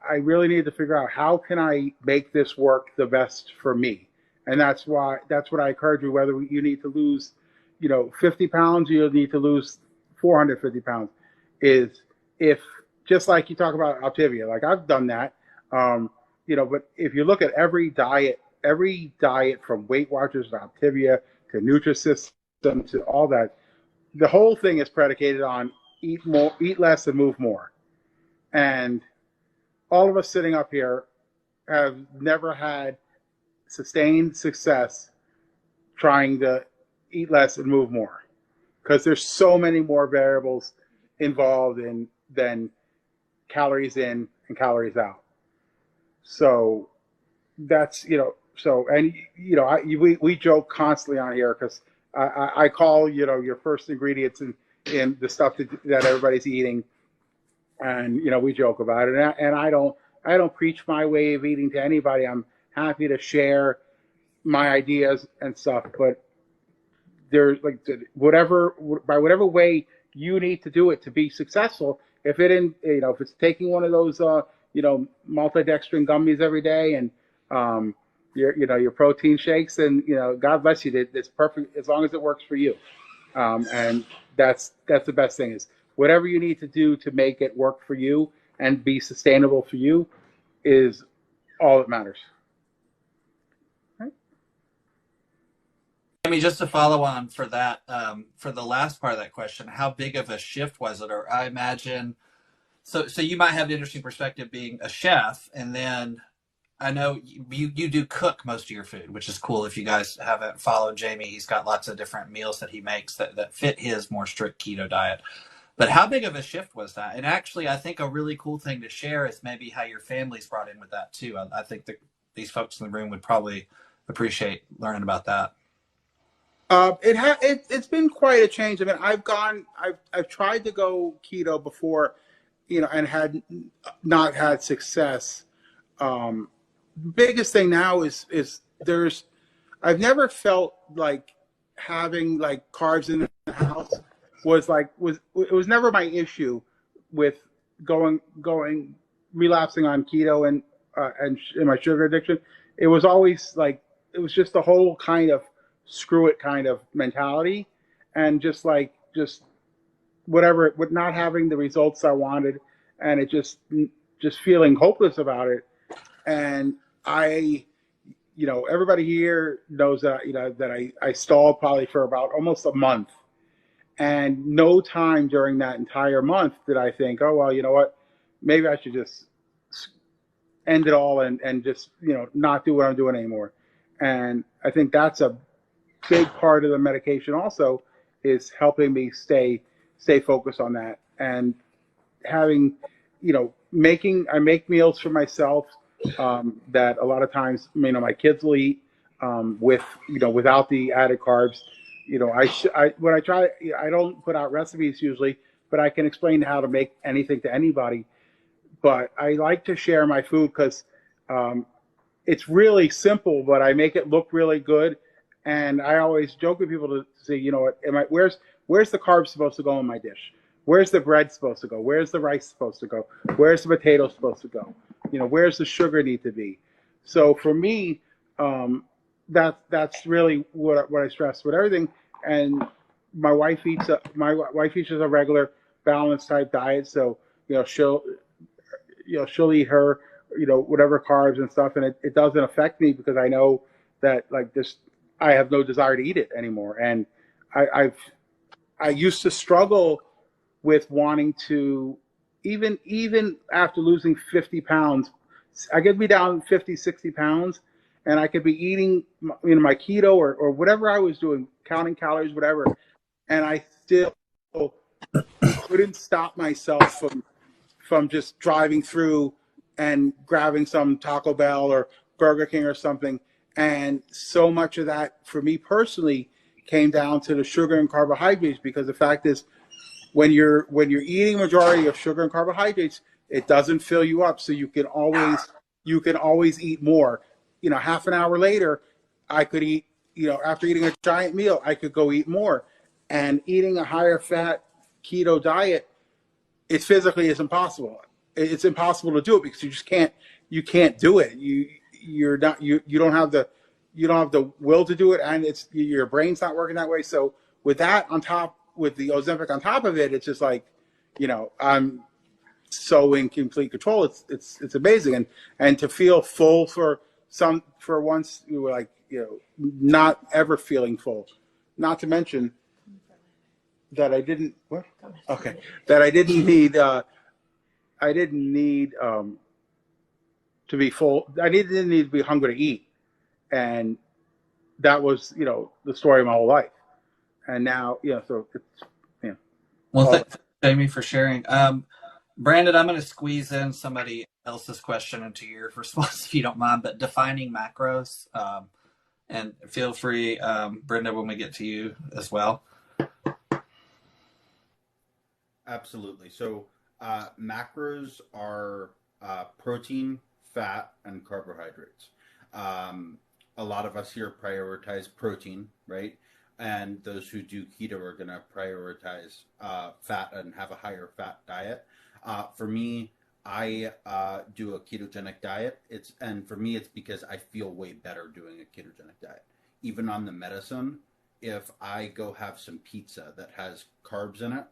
I really need to figure out how can I make this work the best for me. And that's what I encourage you, whether you need to lose, 50 pounds, you need to lose 450 pounds, is if, just like you talk about Altivia, like I've done that, but if you look at every diet from Weight Watchers to Altivia to Nutrisystem to all that, the whole thing is predicated on eat less and move more. And all of us sitting up here have never had sustained success trying to eat less and move more, because there's so many more variables involved than calories in and calories out. So that's, we joke constantly on here, because I call, your first ingredients in the stuff that everybody's eating. And, we joke about it. And I don't preach my way of eating to anybody. I'm happy to share my ideas and stuff, but there's like by whatever way you need to do it to be successful. If it's taking one of those, maltodextrin gummies every day and, your protein shakes, and, God bless you, it's perfect as long as it works for you. And that's the best thing, is whatever you need to do to make it work for you and be sustainable for you is all that matters. I mean, just to follow on for that, for the last part of that question, how big of a shift was it? Or I imagine, so you might have an interesting perspective being a chef, and then I know you do cook most of your food, which is cool. If you guys haven't followed Jamie, he's got lots of different meals that he makes that fit his more strict keto diet. But how big of a shift was that? And actually, I think a really cool thing to share is maybe how your family's brought in with that too. I think that these folks in the room would probably appreciate learning about that. It's been quite a change. I mean, I've tried to go keto before, and had not had success. Biggest thing now is I've never felt like having like carbs in the house it was never my issue with relapsing on keto and my sugar addiction. It was always like, it was just the whole kind of screw it kind of mentality, and just whatever, with not having the results I wanted, and it just feeling hopeless about it. And everybody here knows that I stalled probably for about almost a month, and no time during that entire month did I think, oh, well, you know what, maybe I should just end it all and just, not do what I'm doing anymore. And I think that's a big part of the medication also, is helping me stay focused on that. And having, I make meals for myself that a lot of times, my kids will eat without the added carbs. When I try, I don't put out recipes usually, but I can explain how to make anything to anybody. But I like to share my food because it's really simple, but I make it look really good. And I always joke with people to say, where's the carbs supposed to go in my dish? Where's the bread supposed to go? Where's the rice supposed to go? Where's the potato supposed to go? Where's the sugar need to be? So for me, that's really what I stress with everything. And my wife eats a regular balanced type diet. So, she'll eat her, whatever carbs and stuff. And it doesn't affect me, because I know that I have no desire to eat it anymore. And I used to struggle with wanting to, even after losing 50 pounds, I could be down 50, 60 pounds, and I could be eating, my keto or whatever I was doing, counting calories, whatever. And I still couldn't stop myself from just driving through and grabbing some Taco Bell or Burger King or something. And so much of that for me personally came down to the sugar and carbohydrates, because the fact is, when you're eating majority of sugar and carbohydrates, it doesn't fill you up. So you can always eat more. Half an hour later, I could eat, after eating a giant meal, I could go eat more. And eating a higher fat keto diet, it physically is impossible. it's impossible to do it because you can't do it. You don't have the will to do it, and your brain's not working that way. So with that on top, with the Ozempic on top of it, it's just like, I'm so in complete control. It's amazing, and to feel full for once, you were like, not ever feeling full. Not to mention that I didn't what? Okay, that I didn't need to be full. I didn't need to be hungry to eat, and that was the story of my whole life. And now so it's Well, thanks, Jamie, for sharing. Brandon, I'm going to squeeze in somebody else's question into your response if you don't mind, but defining macros, and feel free, Brenda, when we get to you as well. Absolutely. So macros are protein, fat, and carbohydrates. A lot of us here prioritize protein, right? And those who do keto are going to prioritize fat and have a higher fat diet. For me, I do a ketogenic diet. And for me, it's because I feel way better doing a ketogenic diet. Even on the medicine, if I go have some pizza that has carbs in it,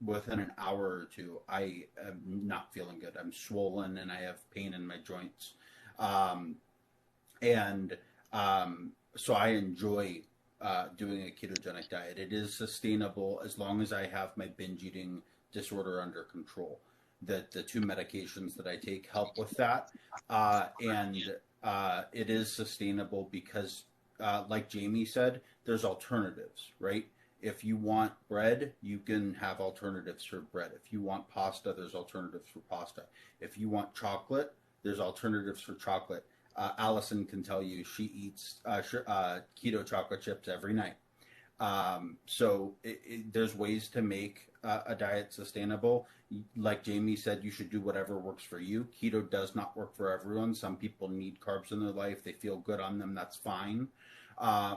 within an hour or two, I am not feeling good. I'm swollen and I have pain in my joints. So I enjoy doing a ketogenic diet. It is sustainable as long as I have my binge eating disorder under control. The two medications that I take help with that. It is sustainable because, like Jamie said, there's alternatives, right? If you want bread, you can have alternatives for bread. If you want pasta, there's alternatives for pasta. If you want chocolate, there's alternatives for chocolate. Allison can tell you she eats keto chocolate chips every night. So there's ways to make a diet sustainable. Like Jamie said, you should do whatever works for you. Keto does not work for everyone. Some people need carbs in their life. They feel good on them. That's fine.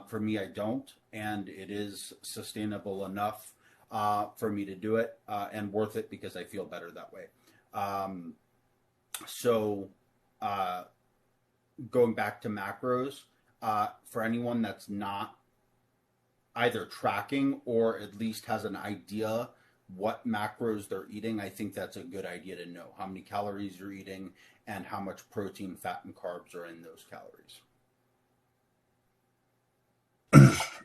For me, I don't, and it is sustainable enough for me to do it and worth it because I feel better that way. Going back to macros, for anyone that's not either tracking or at least has an idea what macros they're eating, I think that's a good idea to know how many calories you're eating and how much protein, fat, and carbs are in those calories.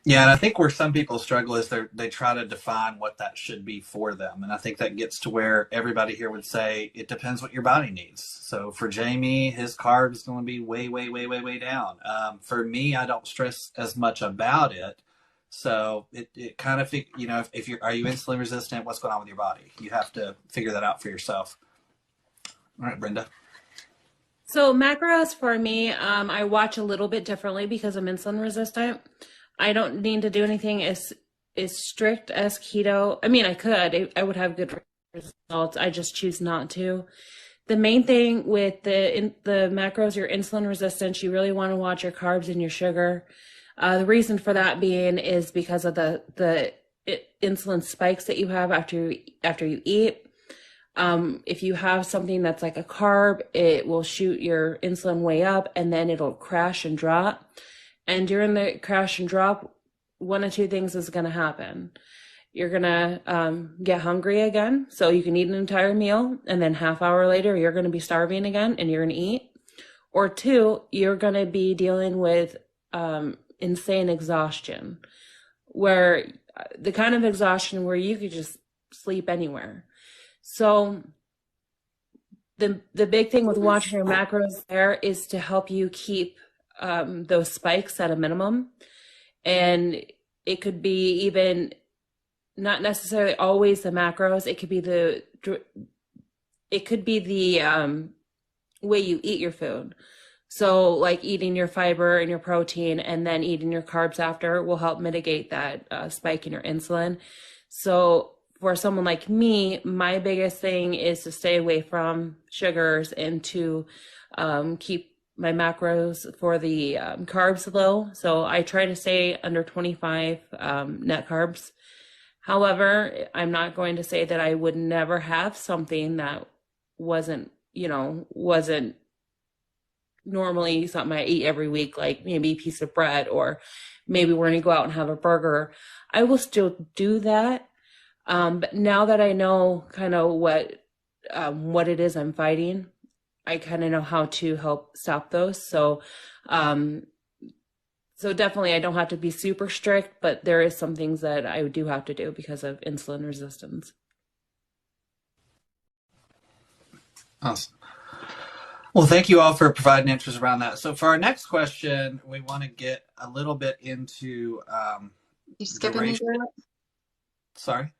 Yeah, and I think where some people struggle is they try to define what that should be for them. And I think that gets to where everybody here would say it depends what your body needs. So for Jamie, his carbs is going to be way, way, way, way, way down. For me, I don't stress as much about it. So it kind of, if are you insulin resistant, what's going on with your body? You have to figure that out for yourself. All right, Brenda. So macros for me, I watch a little bit differently because I'm insulin resistant. I don't need to do anything as strict as keto. I mean, I could. I would have good results. I just choose not to. The main thing with the macros, you're insulin resistant. You really want to watch your carbs and your sugar. The reason for that being is because of the insulin spikes that you have after you eat. If you have something that's like a carb, it will shoot your insulin way up and then it'll crash and drop. And during the crash and drop, one of two things is going to happen. You're going to get hungry again, so you can eat an entire meal, and then half hour later, you're going to be starving again, and you're going to eat. Or two, you're going to be dealing with insane exhaustion, where the kind of exhaustion where you could just sleep anywhere. So the big thing with watching your macros there is to help you keep those spikes at a minimum. And it could be even not necessarily always the macros. It could be the way you eat your food. So like eating your fiber and your protein and then eating your carbs after will help mitigate that spike in your insulin. So for someone like me, my biggest thing is to stay away from sugars and to keep my macros for the carbs low. So I try to stay under 25 net carbs. However, I'm not going to say that I would never have something that wasn't normally something I eat every week, like maybe a piece of bread, or maybe we're going to go out and have a burger, I will still do that. But now that I know kind of what it is I'm fighting, I kind of know how to help stop those. So definitely I don't have to be super strict, but there is some things that I do have to do because of insulin resistance. Awesome. Well, thank you all for providing answers around that. So for our next question, we want to get a little bit into You skipping me, duration. Garrett? Sorry?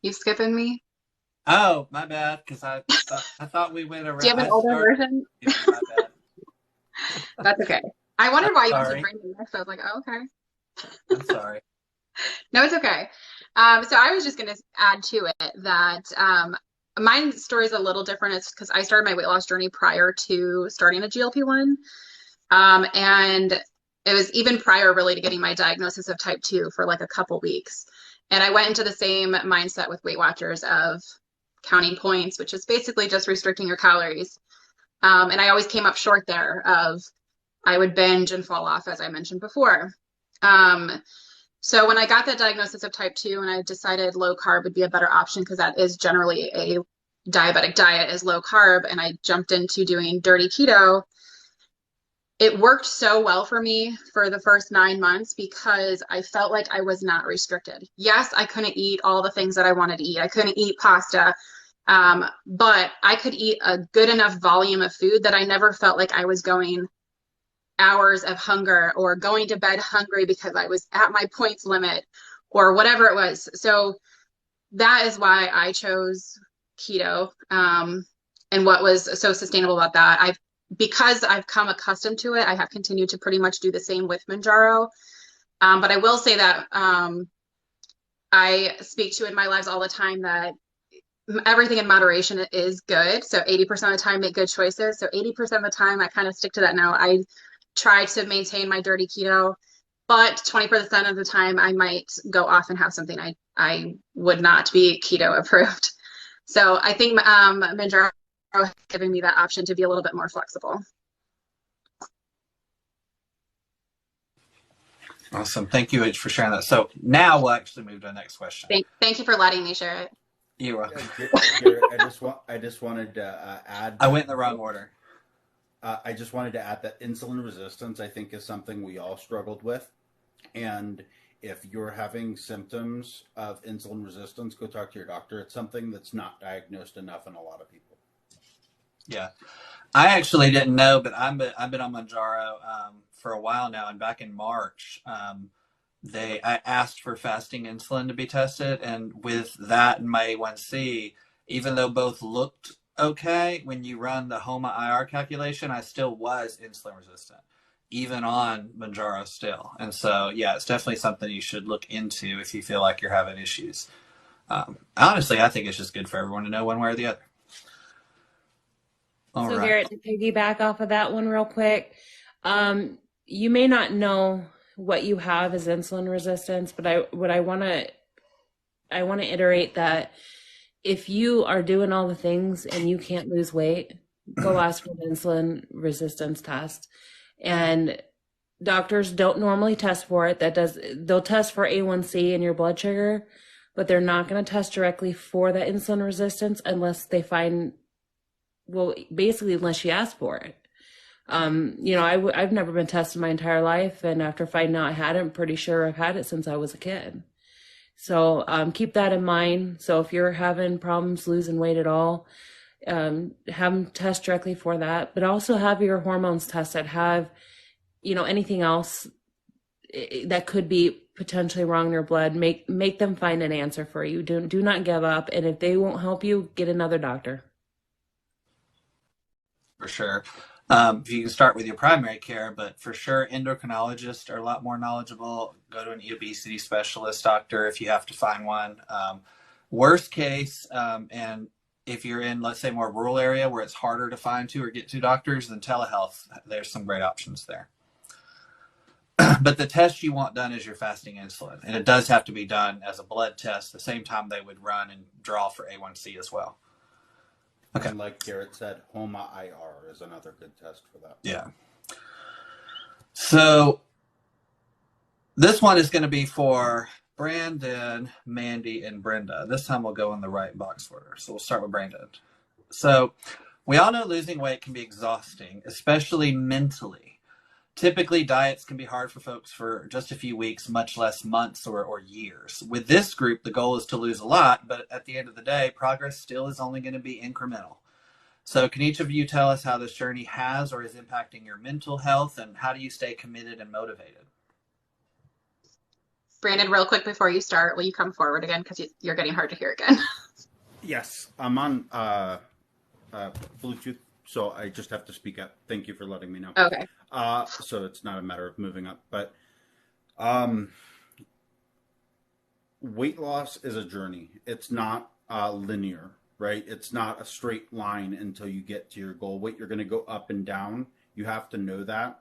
You skipping me? Oh, my bad, because I thought we went around. Do you have an older version? Yeah, my bad. That's okay. I wondered why you Sorry. keep bringing this. I was like, oh, okay. I'm sorry. No, it's okay. So I was just going to add to it that my story is a little different. It's because I started my weight loss journey prior to starting a GLP-1. And it was even prior really to getting my diagnosis of type 2 for like a couple weeks. And I went into the same mindset with Weight Watchers of counting points, which is basically just restricting your calories. And I always came up short there of I would binge and fall off, as I mentioned before. So when I got that diagnosis of type 2 and I decided low carb would be a better option because that is generally a diabetic diet is low carb, and I jumped into doing dirty keto, it worked so well for me for the first 9 months because I felt like I was not restricted. Yes, I couldn't eat all the things that I wanted to eat. I couldn't eat pasta, but I could eat a good enough volume of food that I never felt like I was going hours of hunger or going to bed hungry because I was at my points limit or whatever it was. So that is why I chose keto. And what was so sustainable about that, because I've come accustomed to it, I have continued to pretty much do the same with Mounjaro. But I will say that I speak to in my lives all the time that everything in moderation is good. So 80% of the time, make good choices. So 80% of the time, I kind of stick to that now. I try to maintain my dirty keto, but 20% of the time I might go off and have something I would not be keto approved. So I think Mounjaro has given me that option to be a little bit more flexible. Awesome. Thank you for sharing that. So now we'll actually move to the next question. Thank you for letting me share it. You're welcome. Garrett, I just wanted to add. I went in the wrong order. I just wanted to add that insulin resistance, I think, is something we all struggled with. And if you're having symptoms of insulin resistance, go talk to your doctor. It's something that's not diagnosed enough in a lot of people. Yeah. I actually didn't know, but I've been on Mounjaro for a while now. And back in March, I asked for fasting insulin to be tested. And with that and my A1C, even though both looked okay, when you run the HOMA IR calculation, I still was insulin resistant, even on Mounjaro still. And so, yeah, it's definitely something you should look into if you feel like you're having issues. Honestly, I think it's just good for everyone to know one way or the other. All right. Garrett, to piggyback off of that one real quick, you may not know what you have as insulin resistance, but I want to iterate that if you are doing all the things and you can't lose weight, go ask for an insulin resistance test. And doctors don't normally test for it. They'll test for A1C and your blood sugar, but they're not going to test directly for that insulin resistance unless they find, well, basically unless you ask for it. I've never been tested my entire life, and after finding out I had it, I'm pretty sure I've had it since I was a kid. So keep that in mind. So if you're having problems losing weight at all, have them test directly for that, but also have your hormones tested. Have, anything else that could be potentially wrong in your blood. Make them find an answer for you. Do not give up. And if they won't help you, get another doctor. For sure. If you can start with your primary care, but for sure, endocrinologists are a lot more knowledgeable. Go to an obesity specialist doctor if you have to find one. Worst case, and if you're in, let's say, more rural area where it's harder to find or get to doctors, then telehealth, there's some great options there. But the test you want done is your fasting insulin, and it does have to be done as a blood test the same time they would run and draw for A1C as well. Okay. And like Garrett said, HOMA IR is another good test for that. Yeah. So this one is going to be for Brandon, Mandy, and Brenda. This time we'll go in the right box order. So we'll start with Brandon. So we all know losing weight can be exhausting, especially mentally. Typically, diets can be hard for folks for just a few weeks, much less months or years. With this group, the goal is to lose a lot, but at the end of the day, progress still is only going to be incremental. So can each of you tell us how this journey has or is impacting your mental health, and how do you stay committed and motivated? Brandon, real quick before you start, will you come forward again? Because you're getting hard to hear again. Yes, I'm on Bluetooth, so I just have to speak up. Thank you for letting me know. Okay. So it's not a matter of moving up, but weight loss is a journey. It's not linear, right? It's not a straight line until you get to your goal. You're going to go up and down. You have to know that.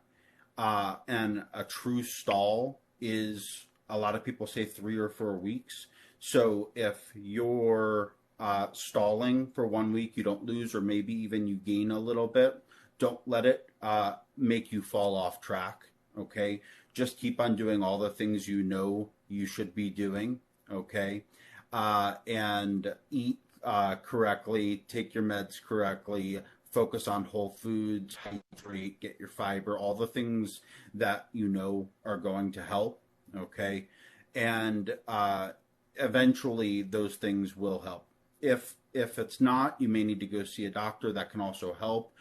And a true stall is, a lot of people say 3 or 4 weeks. So if you're stalling for 1 week, you don't lose, or maybe even you gain a little bit, don't let it make you fall off track. Okay. Just keep on doing all the things you know you should be doing. Okay. And eat correctly, take your meds correctly, focus on whole foods, hydrate, get your fiber, all the things that you know are going to help. Okay. And eventually those things will help. If it's not, you may need to go see a doctor. That can also help.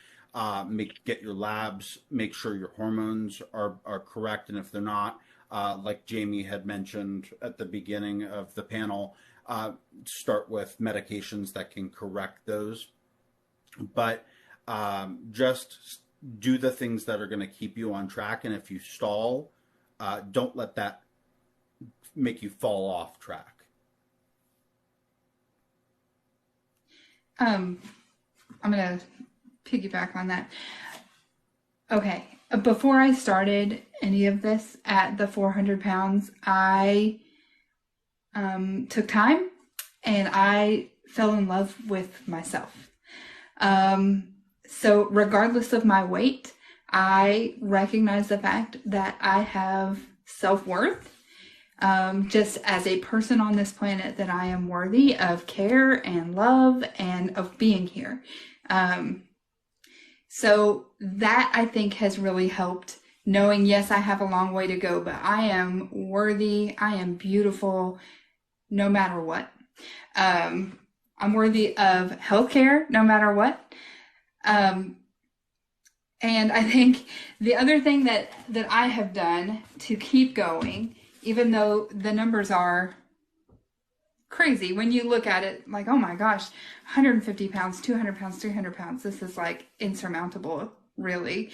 Get your labs, make sure your hormones are correct. And if they're not, like Jamie had mentioned at the beginning of the panel, start with medications that can correct those. But just do the things that are going to keep you on track. And if you stall, don't let that make you fall off track. I'm going to piggyback on that. Okay. Before I started any of this at the 400 pounds, I took time and I fell in love with myself. So regardless of my weight, I recognize the fact that I have self-worth. Just as a person on this planet, that I am worthy of care and love and of being here. So that, I think, has really helped, knowing, yes, I have a long way to go, but I am worthy. I am beautiful no matter what. I'm worthy of healthcare no matter what. And I think the other thing that I have done to keep going, even though the numbers are crazy, when you look at it, like, oh my gosh, 150 pounds, 200 pounds, 300 pounds, this is like insurmountable, really,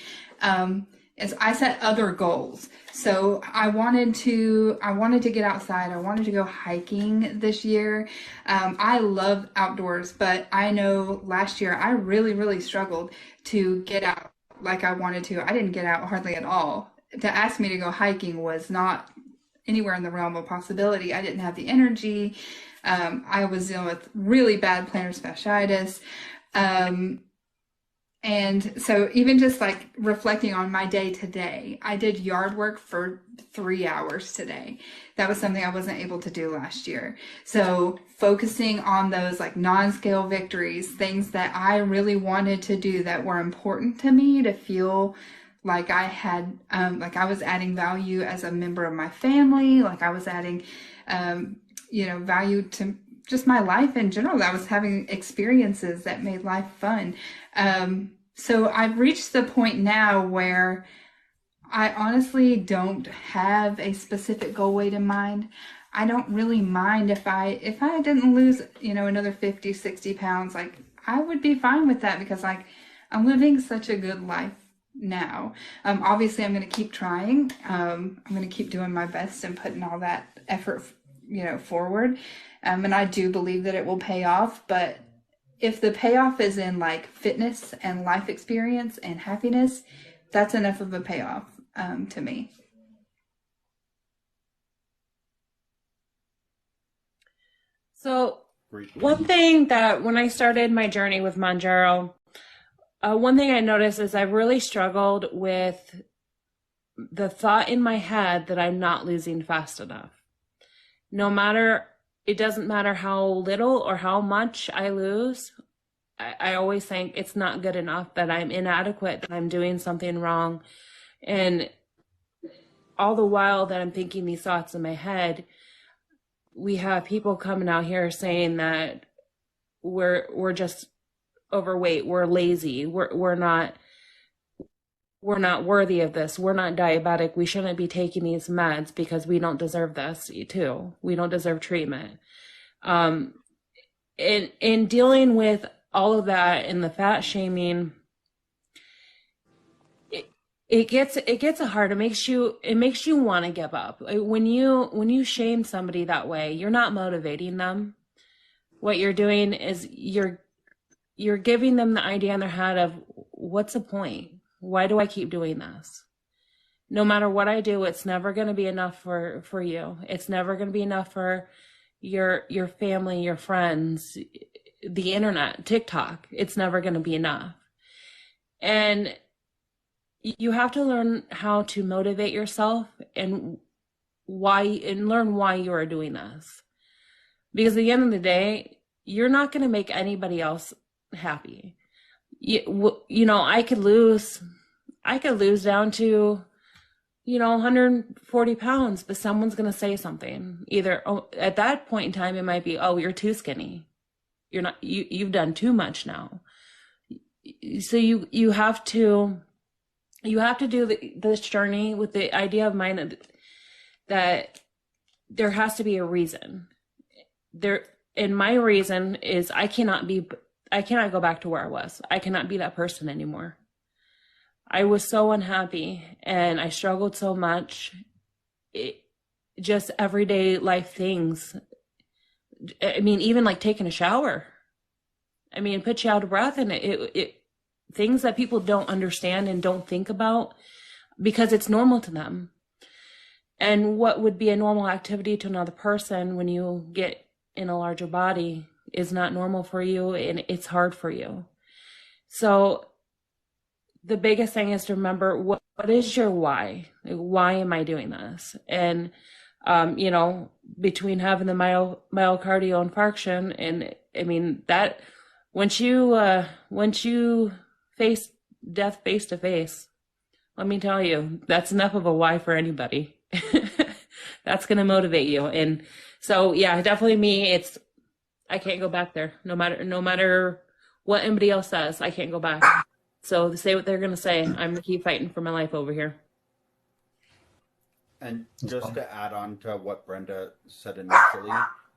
is I set other goals. So I wanted to get outside. I wanted to go hiking this year. I love outdoors, but I know last year I really, really struggled to get out like I wanted to. I didn't get out hardly at all. To ask me to go hiking was not anywhere in the realm of possibility. I didn't have the energy. I was dealing with really bad plantar fasciitis. And so even just like reflecting on my day today, I did yard work for 3 hours today. That was something I wasn't able to do last year. So focusing on those like non-scale victories, things that I really wanted to do that were important to me to feel like I had, like I was adding value as a member of my family, like I was adding, value to just my life in general. That I was having experiences that made life fun. So I've reached the point now where I honestly don't have a specific goal weight in mind. I don't really mind if I didn't lose, another 50, 60 pounds, like I would be fine with that, because like I'm living such a good life now. Obviously I'm going to keep trying. I'm going to keep doing my best and putting all that effort, forward. And I do believe that it will pay off, but if the payoff is in like fitness and life experience and happiness, that's enough of a payoff, to me. So Great. One thing that when I started my journey with Mounjaro, one thing I noticed is I really struggled with the thought in my head that I'm not losing fast enough. No matter, it doesn't matter how little or how much I lose, I always think it's not good enough, that I'm inadequate, that I'm doing something wrong. And all the while that I'm thinking these thoughts in my head, we have people coming out here saying that we're just overweight, we're lazy, we're not worthy of this, we're not diabetic, we shouldn't be taking these meds because we don't deserve this too, we don't deserve treatment. In dealing with all of that and the fat shaming, it gets hard. It makes you want to give up. When you shame somebody that way, you're not motivating them. What you're doing is you're giving them the idea in their head of, what's the point? Why do I keep doing this? No matter what I do, it's never going to be enough for you. It's never going to be enough for your family, your friends, the internet, TikTok. It's never going to be enough. And you have to learn how to motivate yourself and learn why you are doing this. Because at the end of the day, you're not going to make anybody else happy. You know, I could lose down to, 140 pounds, but someone's going to say something. Either, at that point in time, it might be, oh, you're too skinny. You're not, you've done too much now. So you have to do this journey with the idea of mind that there has to be a reason. And my reason is I cannot go back to where I was. I cannot be that person anymore. I was so unhappy and I struggled so much. Just everyday life things. I mean, even like taking a shower. I mean, it puts you out of breath, and it things that people don't understand and don't think about because it's normal to them. And what would be a normal activity to another person when you get in a larger body is not normal for you, and it's hard for you. So the biggest thing is to remember, what is your why? Why am I doing this? And, between having the myocardial infarction and, I mean, that once you face death face to face, let me tell you, that's enough of a why for anybody. That's going to motivate you. And so, yeah, definitely me, I can't go back there. No matter what anybody else says, I can't go back. So say what they're going to say. I'm going to keep fighting for my life over here. And just to add on to what Brenda said initially,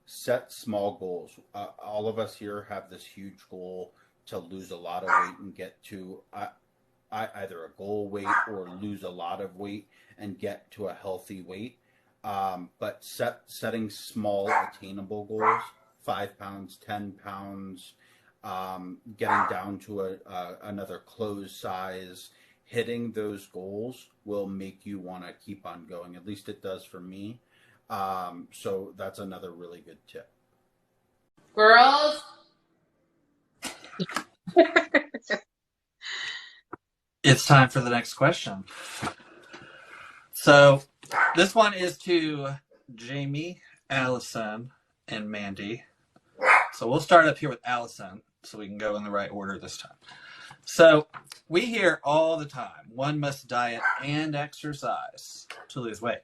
set small goals. All of us here have this huge goal to lose a lot of weight and get to either a goal weight or lose a lot of weight and get to a healthy weight. But setting small attainable goals, 5 pounds, 10 pounds, getting down to another clothes size, hitting those goals will make you want to keep on going. At least it does for me. So that's another really good tip. Girls. It's time for the next question. So this one is to Jamie, Allison, and Mandy. So we'll start up here with Allison so we can go in the right order this time. So we hear all the time, one must diet and exercise to lose weight.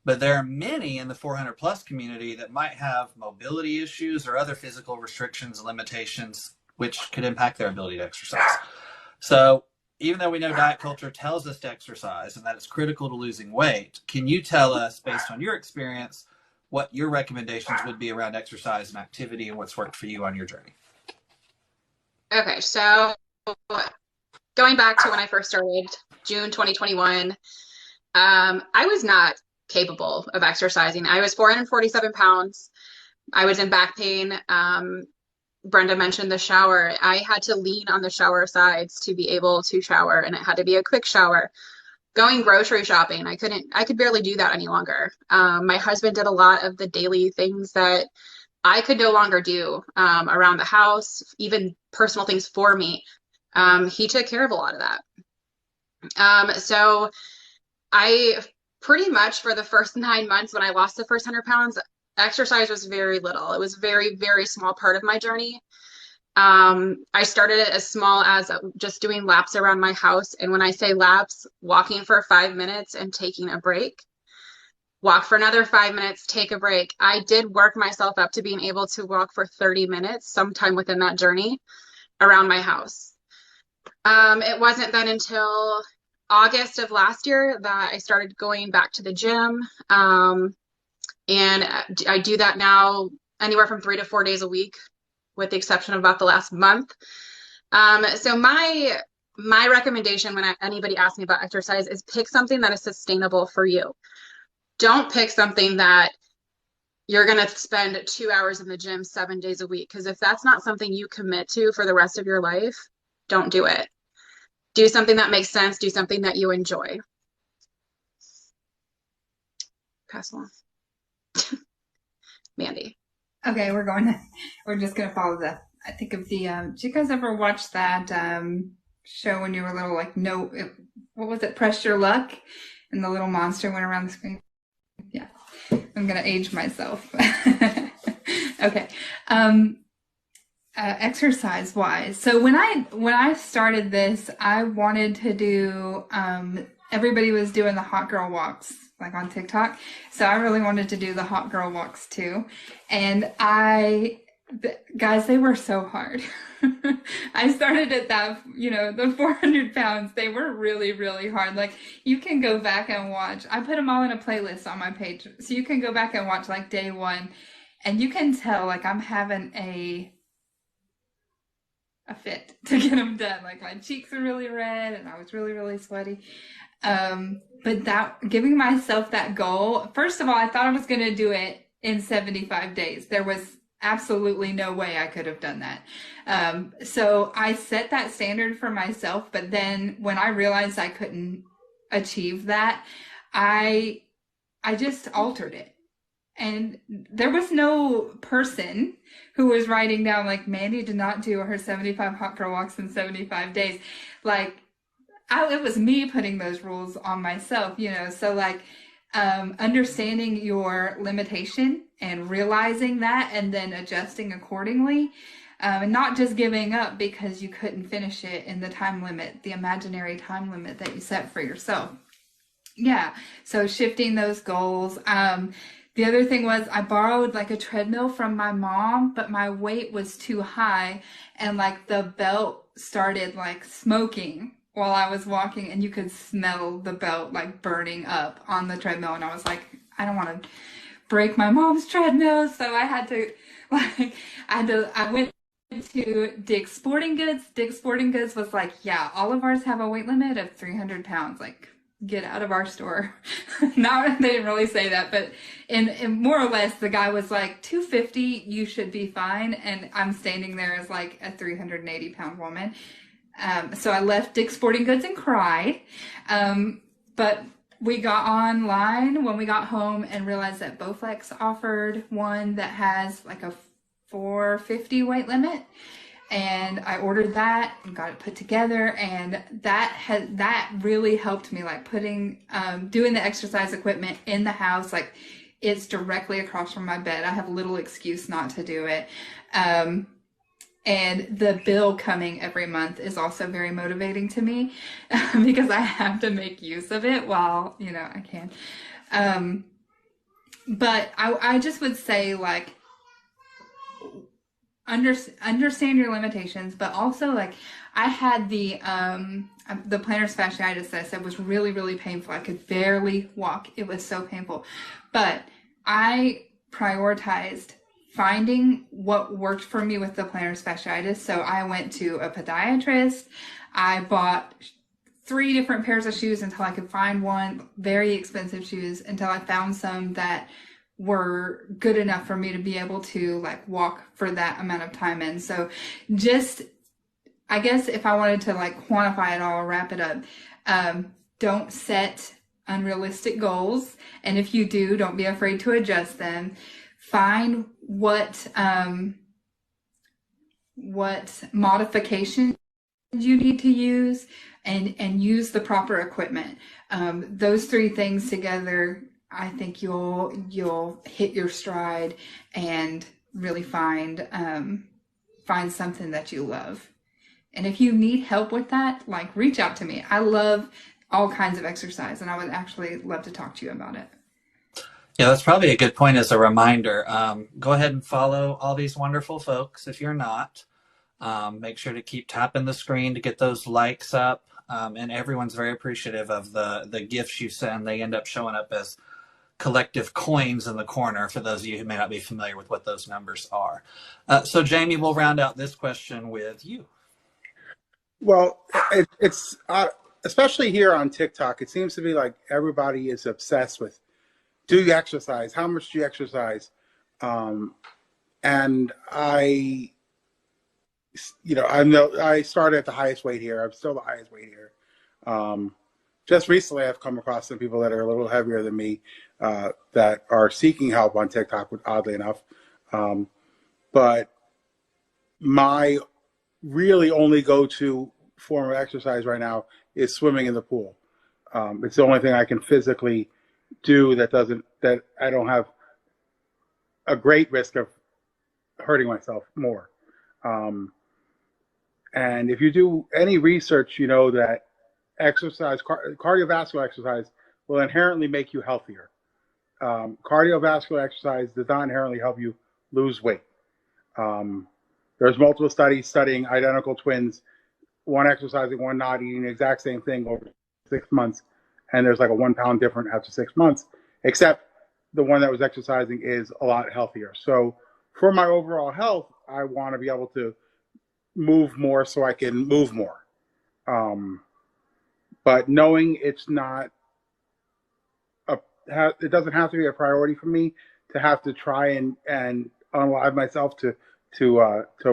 But there are many in the 400 plus community that might have mobility issues or other physical restrictions and limitations which could impact their ability to exercise. So even though we know diet culture tells us to exercise and that it's critical to losing weight, can you tell us, based on your experience, what your recommendations would be around exercise and activity and what's worked for you on your journey? Okay, so going back to when I first started, June 2021, I was not capable of exercising. I was 447 pounds. I was in back pain. Brenda mentioned the shower. I had to lean on the shower sides to be able to shower, and it had to be a quick shower. Going grocery shopping, I could barely do that any longer. My husband did a lot of the daily things that I could no longer do around the house, even personal things for me. He took care of a lot of that. So I pretty much for the first 9 months when I lost the first 100 pounds, exercise was very little. It was very, very small part of my journey. I started it as small as just doing laps around my house. And when I say laps, walking for 5 minutes and taking a break. Walk for another 5 minutes, take a break. I did work myself up to being able to walk for 30 minutes sometime within that journey around my house. It wasn't then until August of last year that I started going back to the gym. And I do that now anywhere from 3 to 4 days a week, with the exception of about the last month. So my recommendation when anybody asks me about exercise is pick something that is sustainable for you. Don't pick something that you're going to spend 2 hours in the gym 7 days a week. Because if that's not something you commit to for the rest of your life, don't do it. Do something that makes sense. Do something that you enjoy. Pass along. Mandy. Okay, we're just gonna follow I think of the, did you guys ever watch that show when you were little, like, what was it, Press Your Luck? And the little monster went around the screen? Yeah, I'm gonna age myself. Okay, exercise wise. So when I started this, I wanted to do, everybody was doing the hot girl walks, like on TikTok. So I really wanted to do the hot girl walks too. And guys, they were so hard. I started at that, the 400 pounds. They were really, really hard. Like, you can go back and watch. I put them all in a playlist on my page. So you can go back and watch like day one, and you can tell like I'm having a fit to get them done. Like, my cheeks are really red and I was really, really sweaty. But giving myself that goal, first of all, I thought I was going to do it in 75 days. There was absolutely no way I could have done that. So I set that standard for myself, but then when I realized I couldn't achieve that, I just altered it. And there was no person who was writing down like, Mandy did not do her 75 hot girl walks in 75 days. Like, it was me putting those rules on myself, so like, understanding your limitation and realizing that and then adjusting accordingly, and not just giving up because you couldn't finish it in the time limit, the imaginary time limit that you set for yourself. Yeah. So shifting those goals. The other thing was I borrowed like a treadmill from my mom, but my weight was too high and like the belt started like smoking while I was walking, and you could smell the belt like burning up on the treadmill. And I was like, I don't want to break my mom's treadmill. So I went to Dick's Sporting Goods. Dick's Sporting Goods was like, yeah, all of ours have a weight limit of 300 pounds. Like, get out of our store. They didn't really say that, but in more or less, the guy was like, 250, you should be fine. And I'm standing there as like a 380 pound woman. So I left Dick's Sporting Goods and cried. But we got online when we got home and realized that Bowflex offered one that has like a 450 weight limit. And I ordered that and got it put together, and that really helped me, like doing the exercise equipment in the house. Like, it's directly across from my bed. I have little excuse not to do it. And the bill coming every month is also very motivating to me because I have to make use of it while, I can. But I just would say, like, understand your limitations, but also like I had the plantar fasciitis that I said was really, really painful. I could barely walk. It was so painful, but I prioritized finding what worked for me with the plantar fasciitis. So I went to a podiatrist. I bought 3 different pairs of shoes until I could find one, very expensive shoes, until I found some that were good enough for me to be able to like walk for that amount of time in. So just, I guess if I wanted to like quantify it all, wrap it up, don't set unrealistic goals. And if you do, don't be afraid to adjust them. find what modifications you need to use, and use the proper equipment. Those three things together, I think you'll hit your stride and really find something that you love. And if you need help with that, like, reach out to me. I love all kinds of exercise, and I would actually love to talk to you about it. Yeah, that's probably a good point as a reminder. Go ahead and follow all these wonderful folks if you're not. Make sure to keep tapping the screen to get those likes up. And everyone's very appreciative of the gifts you send. They end up showing up as collective coins in the corner for those of you who may not be familiar with what those numbers are. So Jamie, we'll round out this question with you. Well, it's especially here on TikTok, it seems to be like everybody is obsessed with, do you exercise? How much do you exercise? And I started at the highest weight here. I'm still the highest weight here. Just recently, I've come across some people that are a little heavier than me that are seeking help on TikTok, oddly enough. But my really only go-to form of exercise right now is swimming in the pool. It's the only thing I can physically do that I don't have a great risk of hurting myself more. And if you do any research, you know that exercise, cardiovascular exercise, will inherently make you healthier. Cardiovascular exercise does not inherently help you lose weight. There's multiple studies studying identical twins, one exercising, one not, eating the exact same thing over 6 months, and there's like a 1 pound difference after 6 months, except the one that was exercising is a lot healthier. So for my overall health, I want to be able to move more so I can move more. But knowing it's not it doesn't have to be a priority for me to have to try and unalive myself to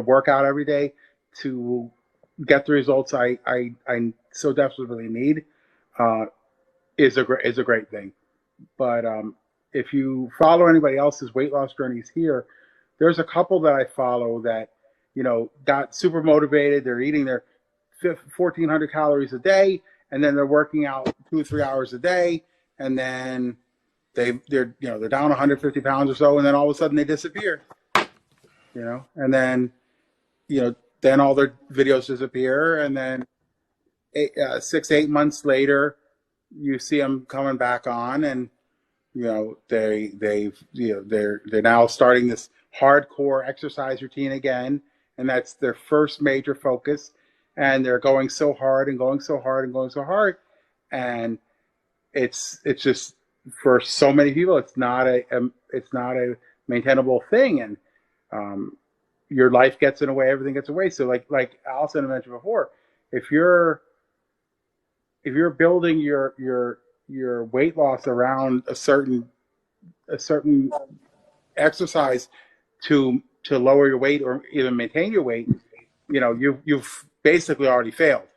work out every day to get the results I so desperately need is a great thing. But if you follow anybody else's weight loss journeys here, there's a couple that I follow that, got super motivated. They're eating their 1,400 calories a day, and then they're working out 2 or 3 hours a day, and then they're down 150 pounds or so, and then all of a sudden they disappear. And then then all their videos disappear, and then 6 to 8 months later, you see them coming back on, and they're now starting this hardcore exercise routine again, and that's their first major focus, and they're going so hard and going so hard and going so hard, and it's just, for so many people, it's not a maintainable thing, and your life gets in the way, everything gets away. So like Allison mentioned before, if you're building your weight loss around a certain exercise to lower your weight or even maintain your weight, you've basically already failed,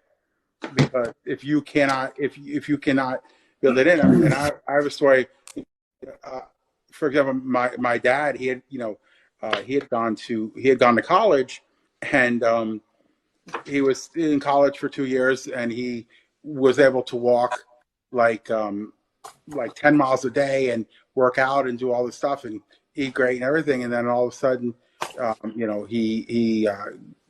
because if you cannot build it in. And I have a story. For example, my dad, he had gone to college, and he was in college for 2 years, and he was able to walk like 10 miles a day and work out and do all this stuff and eat great and everything. And then all of a sudden, he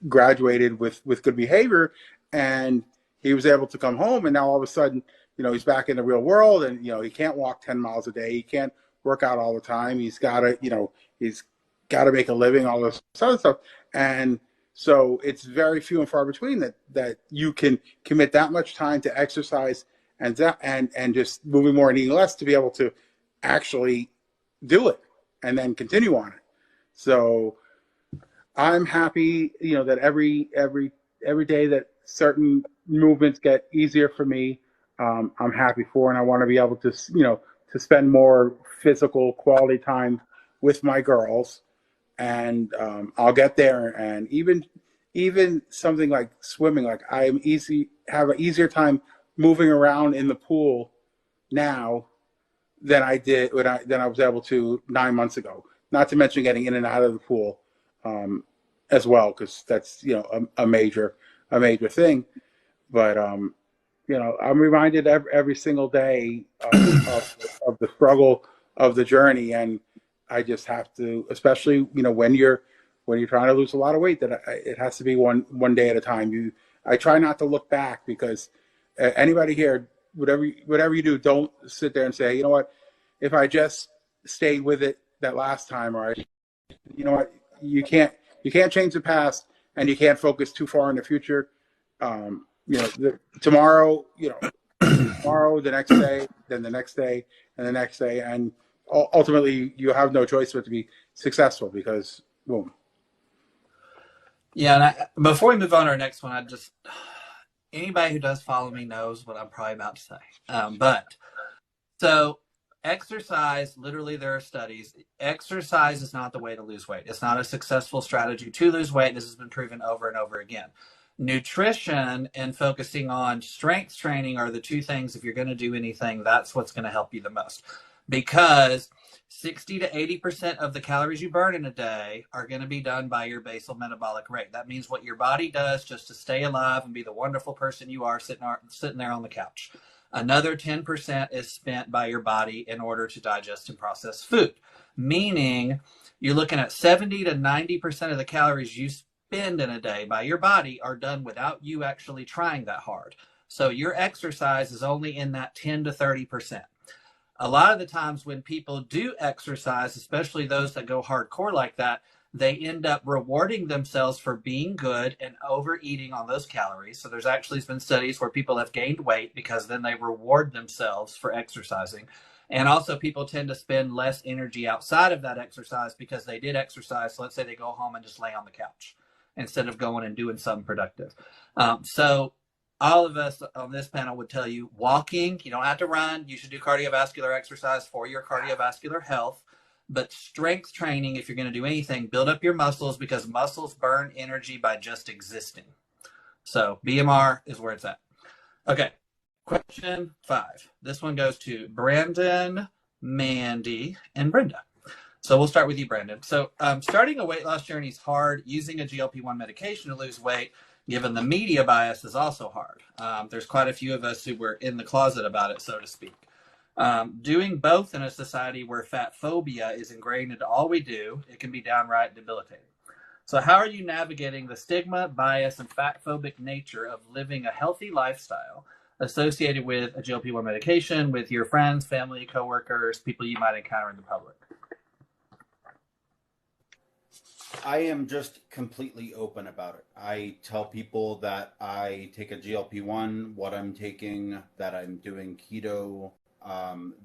graduated with good behavior, and he was able to come home. And now all of a sudden, he's back in the real world, and he can't walk 10 miles a day. He can't work out all the time. He's got to make a living, all this other stuff. And so it's very few and far between that you can commit that much time to exercise and just moving more and eating less to be able to actually do it and then continue on it. So I'm happy, that every day that certain movements get easier for me, I'm happy for, and I want to be able to, to spend more physical quality time with my girls, and I'll get there. And even something like swimming, like have an easier time moving around in the pool now than I did than I was able to 9 months ago. not to mention getting in and out of the pool as well, because that's, you know, a major thing. But you know, I'm reminded every single day of the struggle of the journey, and I just have to, especially, you know, when you're trying to lose a lot of weight, that it has to be one day at a time. I try not to look back, because anybody here, whatever you do, don't sit there and say, you know what, if I just stayed with it that last time, or you know what, you can't change the past, and you can't focus too far in the future. You know, tomorrow, you know, tomorrow, the next day, then the next day, and the next day, and ultimately you have no choice but to be successful, because boom. Yeah, and before we move on to our next one, anybody who does follow me knows what I'm probably about to say. So exercise, literally there are studies, exercise is not the way to lose weight. It's not a successful strategy to lose weight. This has been proven over and over again. Nutrition and focusing on strength training are the two things, if you're going to do anything, that's what's going to help you the most. Because 60 to 80% of the calories you burn in a day are going to be done by your basal metabolic rate. That means what your body does just to stay alive and be the wonderful person you are sitting there on the couch. Another 10% is spent by your body in order to digest and process food. Meaning you're looking at 70 to 90% of the calories you spend in a day by your body are done without you actually trying that hard. So your exercise is only in that 10 to 30%. A lot of the times when people do exercise, especially those that go hardcore like that, they end up rewarding themselves for being good and overeating on those calories. So there's actually been studies where people have gained weight because then they reward themselves for exercising. And also people tend to spend less energy outside of that exercise because they did exercise. So let's say they go home and just lay on the couch instead of going and doing something productive. So all of us on this panel would tell you, walking, you don't have to run. You should do cardiovascular exercise for your cardiovascular health. But strength training, if you're going to do anything, build up your muscles, because muscles burn energy by just existing. So BMR is where it's at. Okay, question 5. This one goes to Brandon, Mandy, and Brenda. So we'll start with you, Brandon. So starting a weight loss journey is hard. Using a GLP-1 medication to lose weight, given the media bias, is also hard. There's quite a few of us who were in the closet about it, so to speak. Doing both in a society where fat phobia is ingrained into all we do, it can be downright debilitating. So how are you navigating the stigma, bias, and fat phobic nature of living a healthy lifestyle associated with a GLP-1 medication with your friends, family, coworkers, people you might encounter in the public? I am just completely open about it. I tell people that I take a GLP-1, what I'm taking, that I'm doing keto,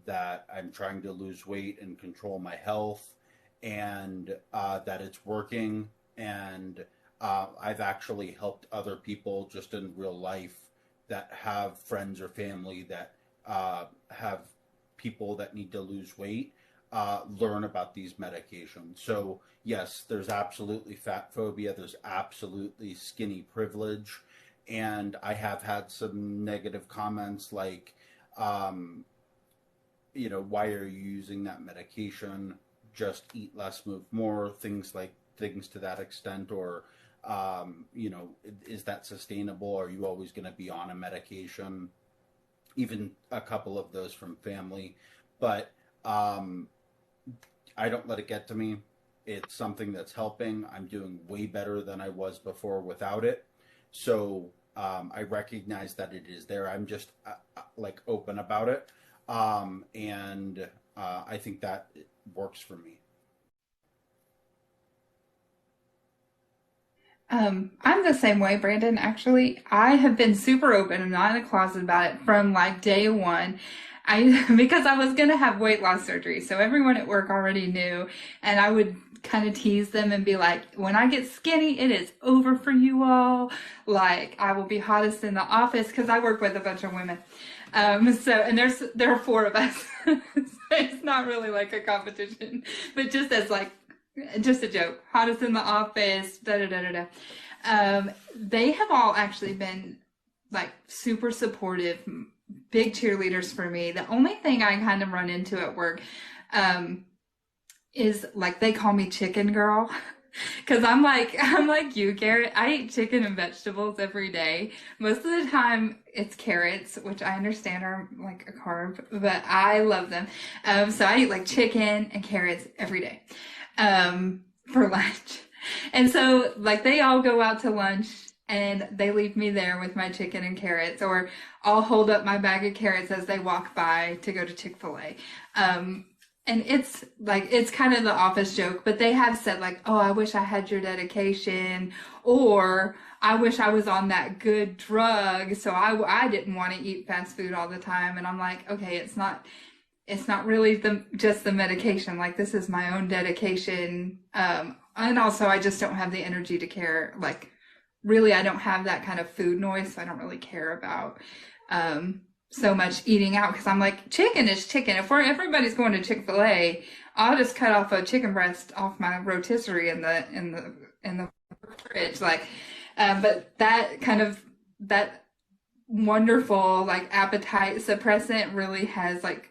that I'm trying to lose weight and control my health, and that it's working. And I've actually helped other people just in real life that have friends or family that have people that need to lose weight learn about these medications. So yes, there's absolutely fat phobia. There's absolutely skinny privilege. And I have had some negative comments like, you know, why are you using that medication? Just eat less, move more, things to that extent. Or, you know, is that sustainable? Are you always going to be on a medication? Even a couple of those from family. But I don't let it get to me. It's something that's helping. I'm doing way better than I was before without it. So I recognize that it is there. I'm just like open about it. And I think that it works for me. I'm the same way, Brandon. Actually, I have been super open. I'm not in a closet about it from like day one. Because I was going to have weight loss surgery. So everyone at work already knew, and I would kind of tease them and be like, when I get skinny, it is over for you all. Like, I will be hottest in the office, because I work with a bunch of women. And there are 4 of us. So it's not really like a competition, but just as like, just a joke, hottest in the office, they have all actually been like super supportive, big cheerleaders for me. The only thing I kind of run into at work, is like, they call me chicken girl. Cause I'm like you, Garrett. I eat chicken and vegetables every day. Most of the time it's carrots, which I understand are like a carb, but I love them. So I eat like chicken and carrots every day, for lunch. And so like they all go out to lunch and they leave me there with my chicken and carrots, or I'll hold up my bag of carrots as they walk by to go to Chick-fil-A. And it's like, it's kind of the office joke, but they have said like, oh, I wish I had your dedication, or I wish I was on that good drug, so I didn't want to eat fast food all the time. And I'm like, okay, it's not really just the medication. Like, this is my own dedication. And also I just don't have the energy to care. Like, really, I don't have that kind of food noise, so I don't really care about, so much eating out, because I'm like, chicken is chicken. If everybody's going to Chick-fil-A, I'll just cut off a chicken breast off my rotisserie in the fridge. Like, but that wonderful like appetite suppressant really has like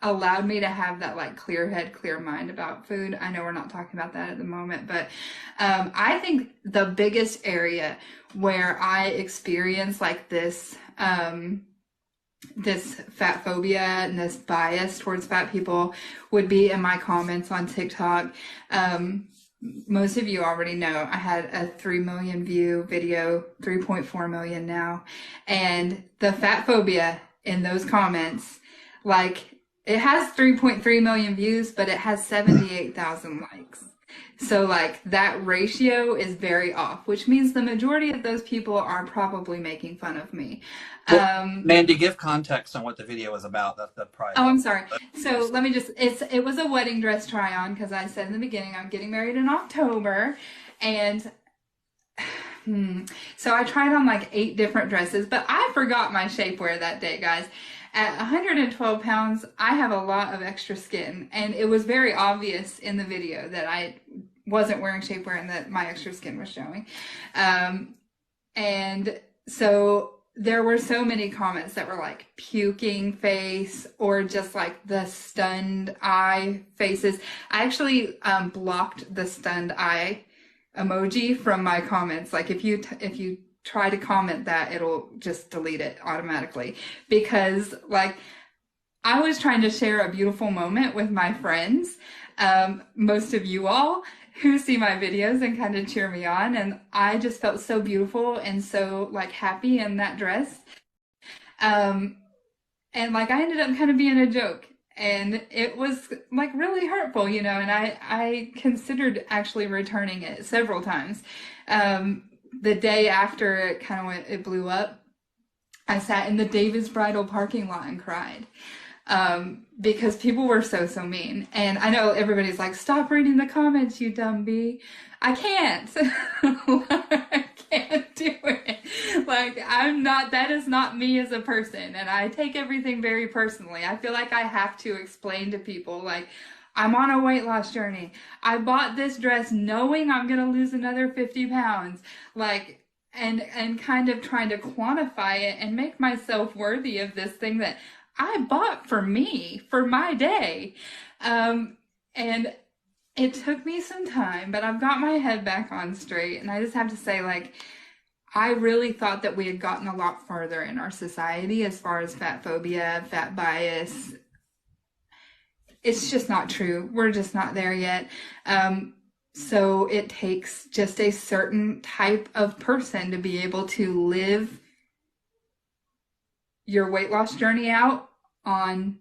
allowed me to have that like clear head, clear mind about food. I know we're not talking about that at the moment, but I think the biggest area where I experience like this fat phobia and this bias towards fat people would be in my comments on TikTok. Most of you already know I had a 3 million view video, 3.4 million now. And the fat phobia in those comments, like, it has 3.3 million views, but it has 78,000 likes. So like that ratio is very off, which means the majority of those people are probably making fun of me. Well, Mandy, give context on what the video was about. That's the prize. Oh, I'm sorry. So let me just, it was a wedding dress try on, because I said in the beginning I'm getting married in October, and so I tried on like 8 different dresses, but I forgot my shapewear that day, guys. At 112 pounds, I have a lot of extra skin, and it was very obvious in the video that I wasn't wearing shapewear and that my extra skin was showing. And so there were so many comments that were like puking face, or just like the stunned eye faces. I actually blocked the stunned eye emoji from my comments. Like if you try to comment that, it'll just delete it automatically, because like I was trying to share a beautiful moment with my friends, most of you all who see my videos and kind of cheer me on, and I just felt so beautiful and so like happy in that dress, and like I ended up kind of being a joke, and it was like really hurtful, and I considered actually returning it several times. The day after it blew up, I sat in the Davis Bridal parking lot and cried, because people were so mean. And I know everybody's like, stop reading the comments, you dumb bee. I can't. I can't do it. Like, that is not me as a person. And I take everything very personally. I feel like I have to explain to people, like, I'm on a weight loss journey. I bought this dress knowing I'm going to lose another 50 pounds. Like, and kind of trying to quantify it and make myself worthy of this thing that I bought for me, for my day. And it took me some time, but I've got my head back on straight. And I just have to say, like, I really thought that we had gotten a lot farther in our society as far as fat phobia, fat bias. It's just not true. We're just not there yet. So it takes just a certain type of person to be able to live your weight loss journey out on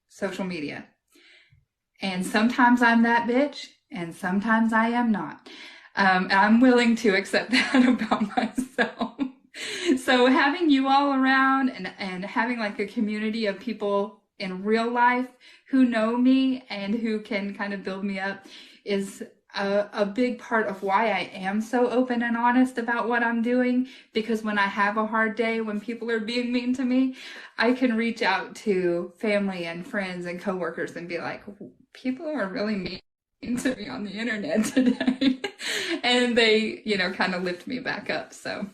social media. And sometimes I'm that bitch, and sometimes I am not. I'm willing to accept that about myself. So having you all around and having like a community of people in real life who know me and who can kind of build me up is a big part of why I am so open and honest about what I'm doing. Because when I have a hard day, when people are being mean to me, I can reach out to family and friends and coworkers and be like, people are really mean to me on the internet today. And they, kind of lift me back up. So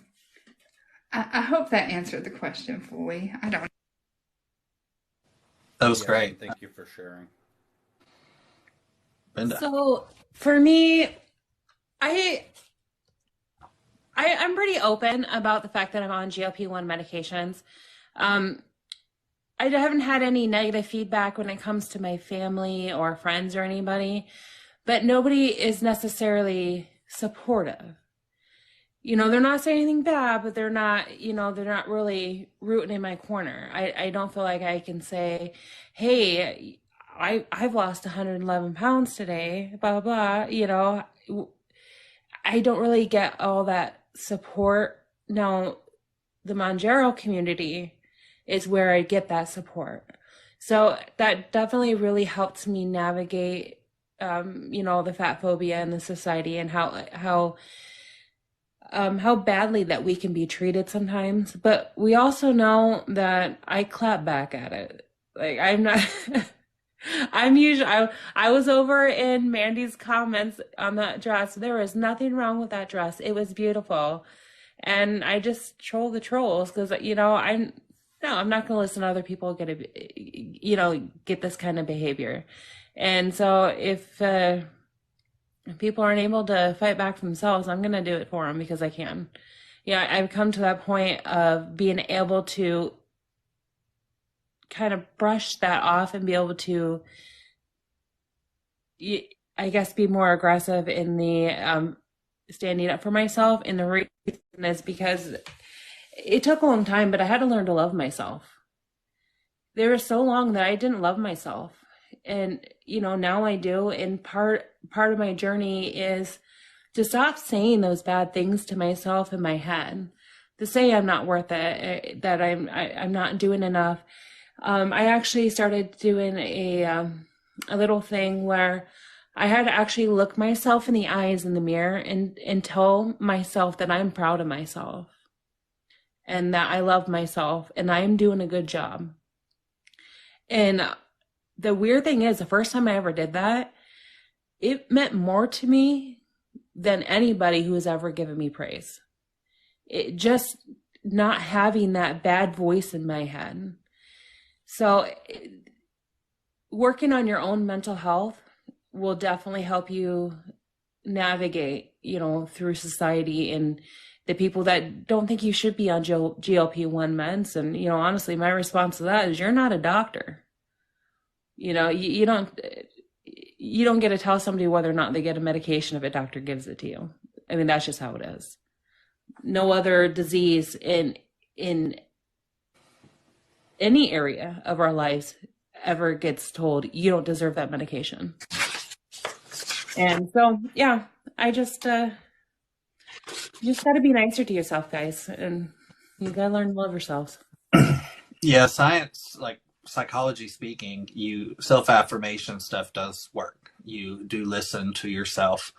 I hope that answered the question fully. I don't know. That was great. Thank you for sharing. Brenda. So for me, I'm pretty open about the fact that I'm on GLP-1 medications. I haven't had any negative feedback when it comes to my family or friends or anybody, but nobody is necessarily supportive. They're not saying anything bad, but they're not really rooting in my corner. I don't feel like I can say, hey, I've lost 111 pounds today, blah, blah, blah. I don't really get all that support. Now, the Mounjaro community is where I get that support. So that definitely really helps me navigate, the fat phobia in the society and how badly that we can be treated sometimes. But we also know that I clap back at it. Like I'm not, I was over in Mandy's comments on that dress. There was nothing wrong with that dress. It was beautiful. And I just troll the trolls because, I'm not going to listen to other people get this kind of behavior. And so if people aren't able to fight back for themselves, I'm going to do it for them because I can. I've come to that point of being able to kind of brush that off and be able to, I guess, be more aggressive in the standing up for myself. And the reason is because it took a long time, but I had to learn to love myself. There was so long that I didn't love myself. And, now I do. And part of my journey is to stop saying those bad things to myself in my head, to say I'm not worth it, that I'm not doing enough. I actually started doing a little thing where I had to actually look myself in the eyes in the mirror and tell myself that I'm proud of myself and that I love myself and I'm doing a good job. And the weird thing is, the first time I ever did that, it meant more to me than anybody who has ever given me praise. It just not having that bad voice in my head. So working on your own mental health will definitely help you navigate, through society and the people that don't think you should be on GLP-1 meds. And, honestly, my response to that is you're not a doctor. You don't get to tell somebody whether or not they get a medication if a doctor gives it to you. I mean, that's just how it is. No other disease in any area of our lives ever gets told you don't deserve that medication. And so, I just got to be nicer to yourself, guys, and you got to learn to love yourselves. Yeah, science, like psychology speaking, self-affirmation stuff does work. You do listen to yourself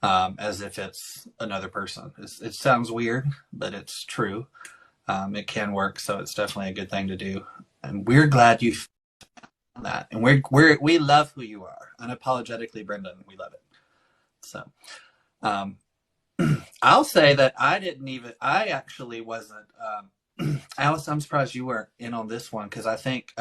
as if it's another person. It sounds weird, but it's true. It can work, so it's definitely a good thing to do. And we're glad you found that. And we love who you are. Unapologetically, Brendan, we love it. So I'll say that I actually wasn't, Alice, I'm surprised you weren't in on this one because I think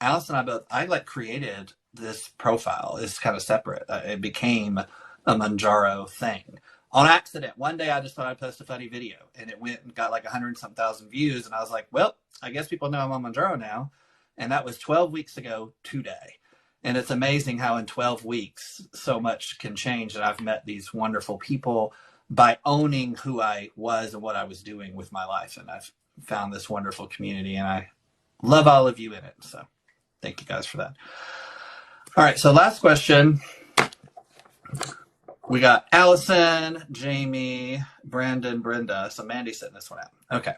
Alice and I created this profile. It's kind of separate. It became a Mounjaro thing on accident. One day I just thought I'd post a funny video and it went and got like 100-some thousand views. And I was like, well, I guess people know I'm on Mounjaro now. And that was 12 weeks ago today. And it's amazing how in 12 weeks so much can change. And I've met these wonderful people by owning who I was and what I was doing with my life. And I've found this wonderful community and I love all of you in it. So thank you guys for that. All right. So last question. We got Allison, Jamie, Brandon, Brenda. So Mandy's sitting this one out. Okay.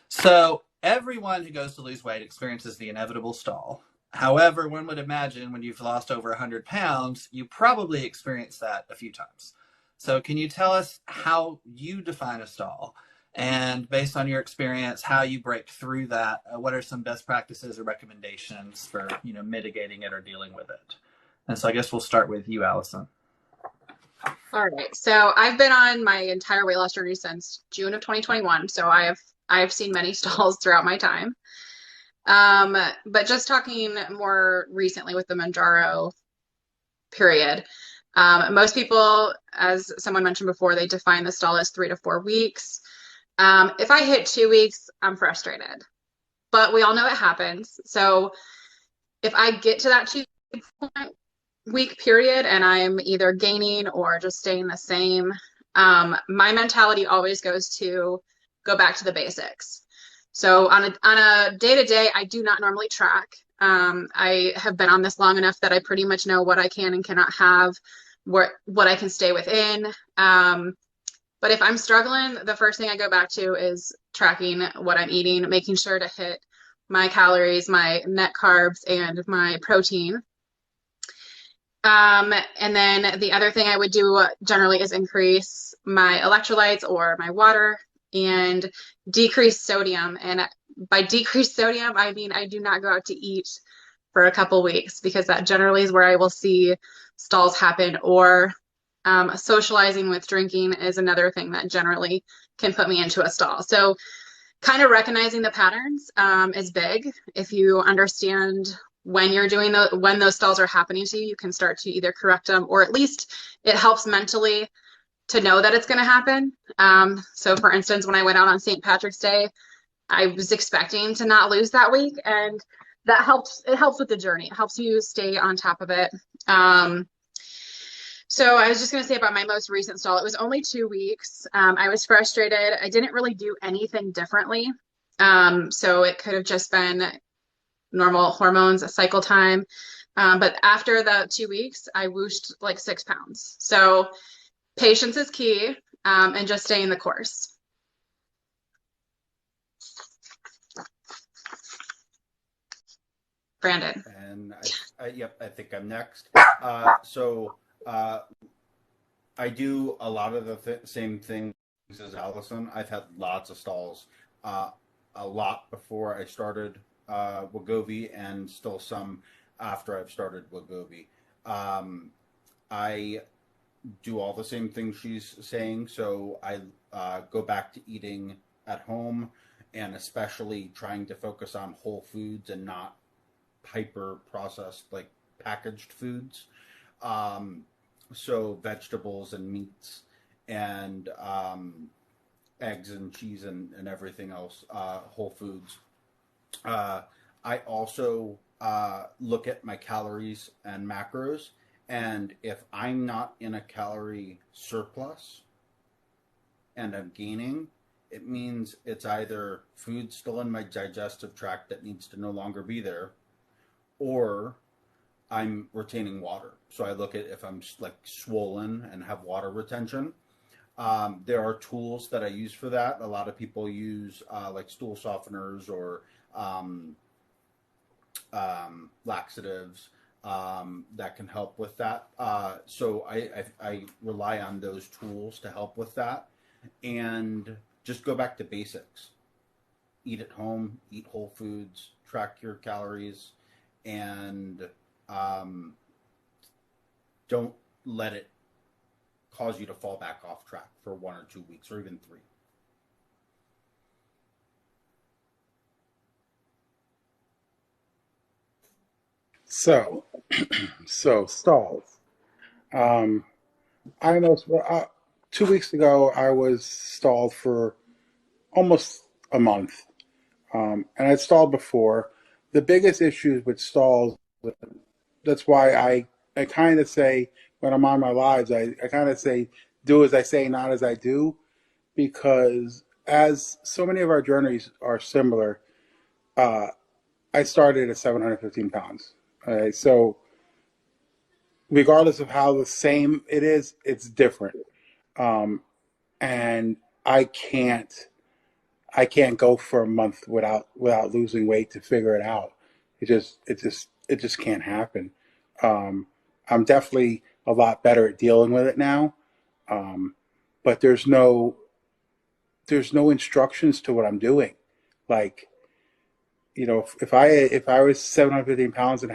So everyone who goes to lose weight experiences the inevitable stall. However, one would imagine when you've lost over 100 pounds, you probably experienced that a few times. So can you tell us how you define a stall? And based on your experience, how you break through that? What are some best practices or recommendations for, mitigating it or dealing with it? And so I guess we'll start with you, Allison. All right. So I've been on my entire weight loss journey since June of 2021. So I have seen many stalls throughout my time. But just talking more recently with the Mounjaro, period. Most people, as someone mentioned before, they define the stall as 3 to 4 weeks. If I hit 2 weeks, I'm frustrated, but we all know it happens. So if I get to that 2-week period and I'm either gaining or just staying the same, my mentality always goes to go back to the basics. So on a day-to-day, I do not normally track. I have been on this long enough that I pretty much know what I can and cannot have, what I can stay within. But if I'm struggling, the first thing I go back to is tracking what I'm eating, making sure to hit my calories, my net carbs, and my protein. And then the other thing I would do generally is increase my electrolytes or my water and decrease sodium. And by decrease sodium, I mean I do not go out to eat for a couple weeks, because that generally is where I will see stalls happen, or socializing with drinking is another thing that generally can put me into a stall. So kind of recognizing the patterns is big. If you understand when you're doing when those stalls are happening to you, you can start to either correct them, or at least it helps mentally to know that it's going to happen. So for instance, when I went out on St. Patrick's Day, I was expecting to not lose that week, and that helps. It helps with the journey. It helps you stay on top of it. So I was just going to say about my most recent stall, it was only 2 weeks. I was frustrated. I didn't really do anything differently. So it could have just been normal hormones, a cycle time. But after the 2 weeks, I whooshed like 6 pounds. So patience is key, and just staying the course. Brandon. And yep, I think I'm next. I do a lot of the same things as Allison. I've had lots of stalls, a lot before I started Wegovy, and still some after I've started Wegovy. I do all the same things she's saying, so I go back to eating at home, and especially trying to focus on whole foods and not hyper processed, like packaged foods. So vegetables and meats and eggs and cheese and everything else, whole foods. I also look at my calories and macros, and if I'm not in a calorie surplus and I'm gaining, it means it's either food still in my digestive tract that needs to no longer be there, or I'm retaining water. So I look at if I'm like swollen and have water retention. There are tools that I use for that. A lot of people use like stool softeners or laxatives that can help with that. So I rely on those tools to help with that, and just go back to basics. Eat at home, eat whole foods, track your calories, and don't let it cause you to fall back off track for 1 or 2 weeks or even 3. So stalls. I know 2 weeks ago I was stalled for almost a month, and I'd stalled before. The biggest issues with stalls, that's why I kind of say when I'm on my lives, I kind of say, do as I say, not as I do, because as so many of our journeys are similar, I started at 715 pounds. Okay, so regardless of how the same it is, it's different. And I can't go for a month without losing weight to figure it out. It just can't happen. I'm definitely a lot better at dealing with it now, but there's no instructions to what I'm doing. Like, you know, if I was 715 pounds and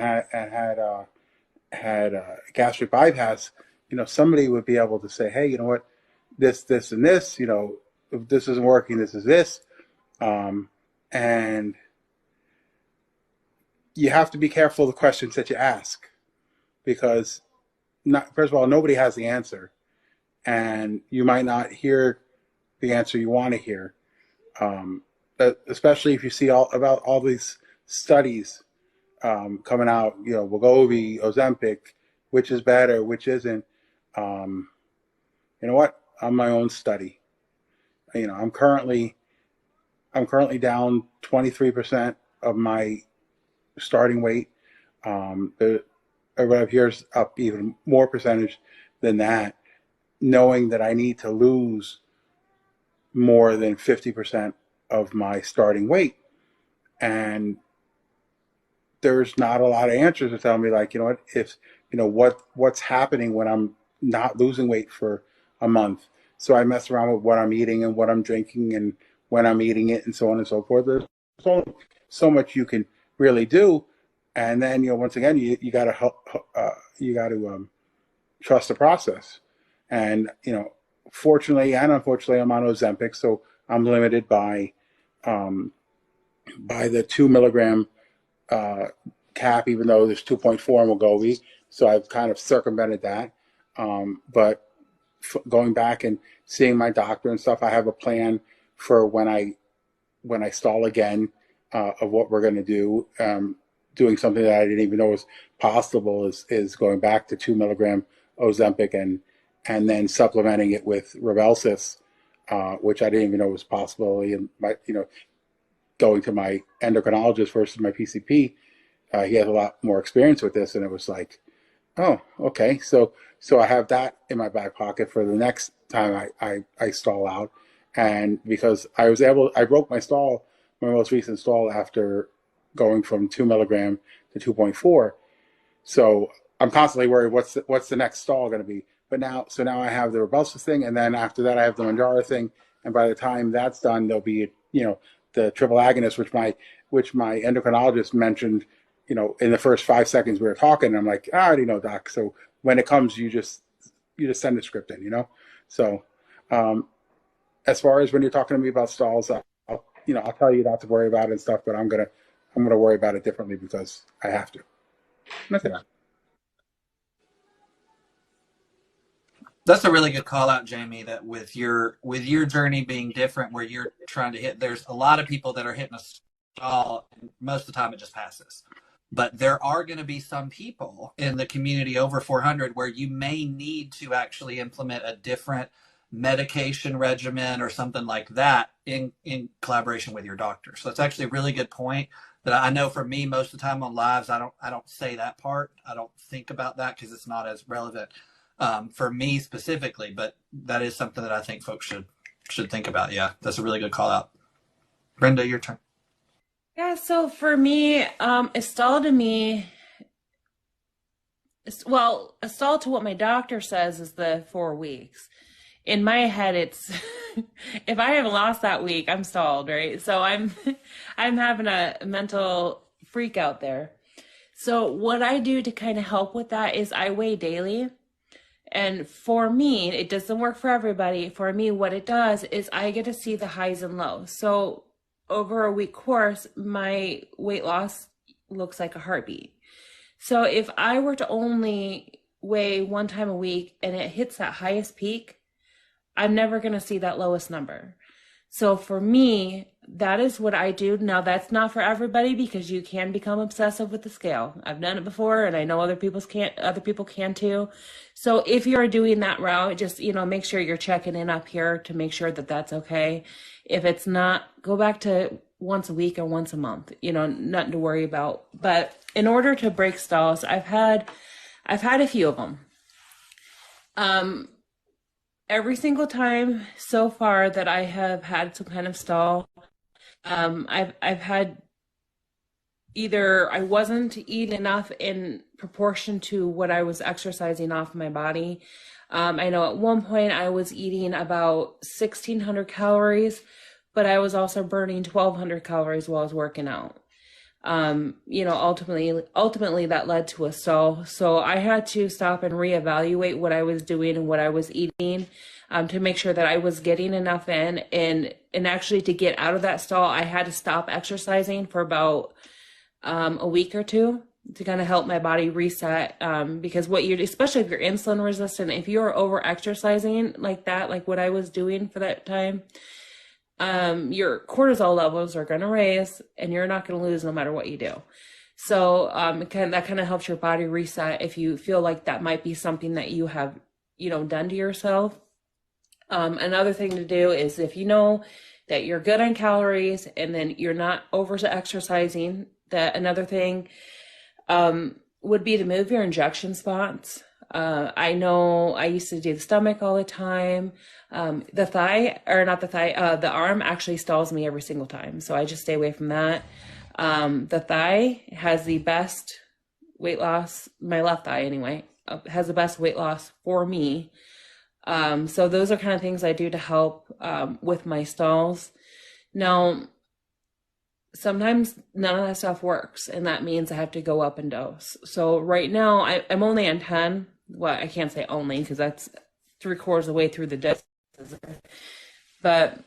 had gastric bypass, you know, somebody would be able to say, hey, you know what, this and this, you know, if this isn't working, this is this. And you have to be careful of the questions that you ask, because not, first of all, nobody has the answer, and you might not hear the answer you want to hear. But especially if you see about all these studies coming out, Wegovy, Ozempic, which is better, which isn't. You know what? I'm my own study. I'm currently down 23% of my starting weight. What I've heard is up even more percentage than that, knowing that I need to lose more than 50% of my starting weight. And there's not a lot of answers to tell me, like, what's happening when I'm not losing weight for a month. So I mess around with what I'm eating and what I'm drinking and when I'm eating it and so on and so forth. There's only so much you can really do. And then, once again, you got to trust the process. And, fortunately and unfortunately, I'm on Ozempic, so I'm limited by the 2 milligram cap, even though there's 2.4 in Wegovy. So I've kind of circumvented that. But going back and seeing my doctor and stuff, I have a plan for when I stall again of what we're going to do. Doing something that I didn't even know was possible is going back to 2 milligram Ozempic and then supplementing it with Rybelsus, which I didn't even know was possible. And going to my endocrinologist versus my PCP, he has a lot more experience with this, and it was like, oh, okay. So I have that in my back pocket for the next time I stall out. And because I broke my most recent stall after going from 2 milligram to 2.4. So I'm constantly worried what's the next stall going to be. But now I have the Rybelsus thing, and then after that I have the Mounjaro thing, and by the time that's done, there'll be the triple agonist, which my endocrinologist mentioned, in the first 5 seconds we were talking. And I'm like, I already know, doc. So when it comes, you just send the script in, So as far as when you're talking to me about stalls, I'll tell you not to worry about it and stuff, but I'm gonna worry about it differently because I have to. Nothing else. That's a really good call out, Jamie, that with your journey being different, where you're trying to hit, there's a lot of people that are hitting a stall, and most of the time it just passes. But there are going to be some people in the community over 400 where you may need to actually implement a different medication regimen or something like that in collaboration with your doctor. So that's actually a really good point that I know for me, most of the time on lives, I don't say that part. I don't think about that because it's not as relevant for me specifically, but that is something that I think folks should think about. Yeah, that's a really good call out. Brenda, your turn. Yeah, so for me, a stall to me, well, a stall to what my doctor says is the 4 weeks. In my head, it's if I haven't lost that week, I'm stalled, right? So I'm having a mental freak out there. So what I do to kind of help with that is I weigh daily. And for me, it doesn't work for everybody. For me, what it does is I get to see the highs and lows. So over a week course, my weight loss looks like a heartbeat. So if I were to only weigh 1 time a week and it hits that highest peak, I'm never going to see that lowest number. So for me, that is what I do. Now, that's not for everybody because you can become obsessive with the scale. I've done it before, and I know other people can too. So if you're doing that route, just, make sure you're checking in up here to make sure that that's okay. If it's not, go back to once a week or once a month, nothing to worry about. But in order to break stalls, I've had a few of them. Every single time so far that I have had some kind of stall, I've had either I wasn't eating enough in proportion to what I was exercising off my body. I know at one point I was eating about 1,600 calories, but I was also burning 1,200 calories while I was working out. Ultimately that led to a stall. So I had to stop and reevaluate what I was doing and what I was eating, to make sure that I was getting enough in, and actually to get out of that stall, I had to stop exercising for about, a week or two. to kind of help my body reset. Because what you, especially if you're insulin resistant, if you're over exercising like that, like what I was doing for that time, your cortisol levels are going to raise and you're not going to lose no matter what you do. So that kind of helps your body reset if you feel like that might be something that you have, done to yourself. Another thing to do is if you know that you're good on calories and then you're not over exercising, that another thing would be to move your injection spots. I know I used to do the stomach all the time. The arm actually stalls me every single time. So I just stay away from that. The thigh has the best weight loss, my left thigh anyway, has the best weight loss for me. So those are kind of things I do to help with my stalls. Now, sometimes none of that stuff works, and that means I have to go up in dose. So right now I'm only on 10. Well, I can't say only because that's 3/4 of the way through the dose. But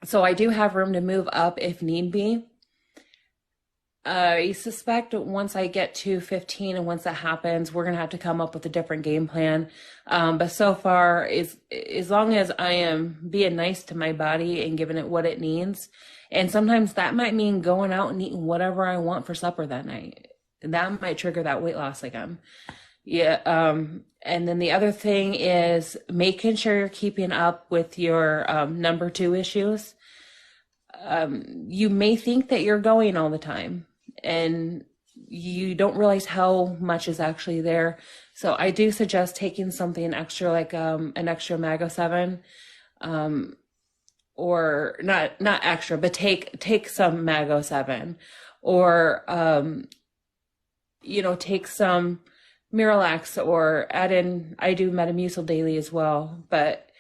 so I do have room to move up if need be. I suspect once I get to 15 and once that happens, we're going to have to come up with a different game plan. But so far, as long as I am being nice to my body and giving it what it needs, and sometimes that might mean going out and eating whatever I want for supper that night. And that might trigger that weight loss again. Yeah. And then the other thing is making sure you're keeping up with your number 2 issues. You may think that you're going all the time, and you don't realize how much is actually there. So I do suggest taking something extra, like an extra Mago 7, or not extra, but take some Mago 7, or take some Miralax, or add in. I do Metamucil daily as well, but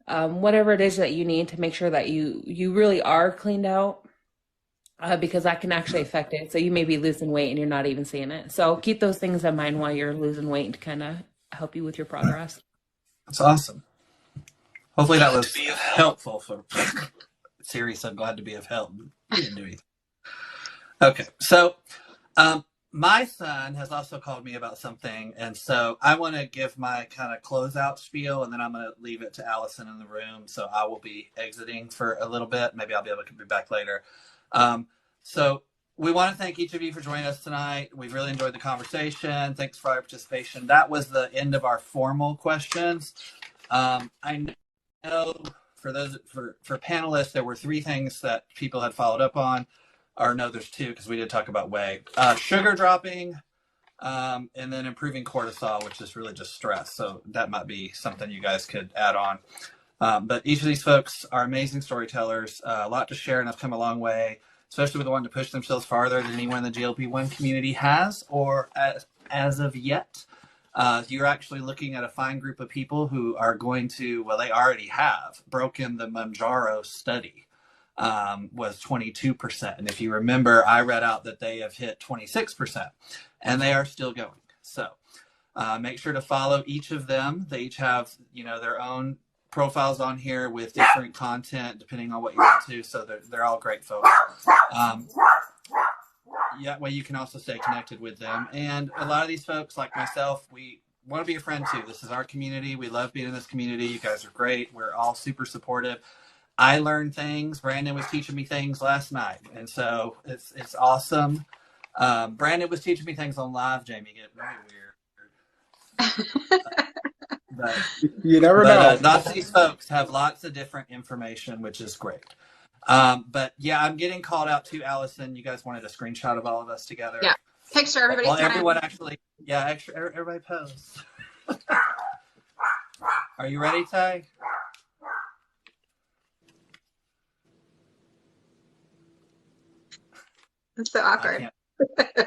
whatever it is that you need to make sure that you really are cleaned out. Because that can actually affect it. So you may be losing weight and you're not even seeing it. So keep those things in mind while you're losing weight to kind of help you with your progress. That's awesome. Hopefully that was helpful for Sirius. I'm glad to be of help. You didn't do anything. Okay, so my son has also called me about something, and so I want to give my kind of closeout spiel, and then I'm going to leave it to Allison in the room. So I will be exiting for a little bit. Maybe I'll be able to be back later. So we want to thank each of you for joining us tonight. We've really enjoyed the conversation. Thanks for your participation. That was the end of our formal questions. I know for panelists, there were 3 things that people had followed up on, or no, there's 2 because we did talk about whey, sugar dropping, and then improving cortisol, which is really just stress. So that might be something you guys could add on. But each of these folks are amazing storytellers, a lot to share, and have come a long way, especially with the one to push themselves farther than anyone in the GLP-1 community has, or as of yet. You're actually looking at a fine group of people who are going to, well, they already have broken the Mounjaro study, was 22%. And if you remember, I read out that they have hit 26%, and they are still going. So make sure to follow each of them. They each have, their own profiles on here with different content depending on what you're into, so they're all great folks. That way you can also stay connected with them. And a lot of these folks, like myself, we want to be a friend too. This is our community. We love being in this community. You guys are great. We're all super supportive. I learned things. Brandon was teaching me things last night, and so it's awesome. Brandon was teaching me things on live. Jamie, get very weird. But you never know. Lots of these folks have lots of different information, which is great. But yeah, I'm getting called out to Allison. You guys wanted a screenshot of all of us together. Yeah, picture everybody. Well, everyone actually, everybody pose. Are you ready, Ty? It's so awkward. Okay,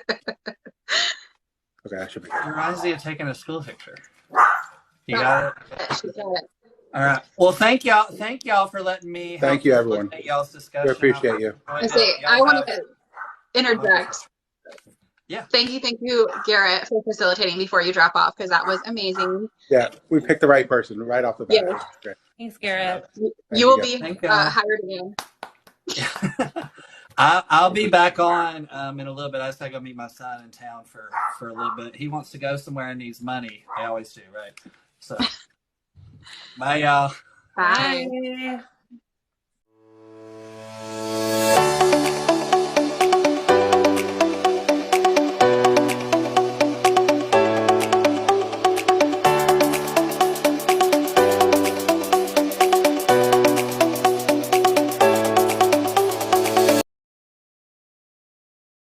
I should be. It reminds me of taking a school picture. You got it? She got it. All right. Well, thank y'all for letting me. Thank you, everyone. Y'all's discussion. We appreciate you. I want to interject. Yeah. Thank you, Garrett, for facilitating before you drop off, because that was amazing. Yeah, we picked the right person right off the bat. Yeah. Great. Thanks, Garrett. You will be hired again. I'll be back on in a little bit. I just gotta go meet my son in town for a little bit. He wants to go somewhere and needs money. I always do, right? So, bye, y'all. Bye. Bye.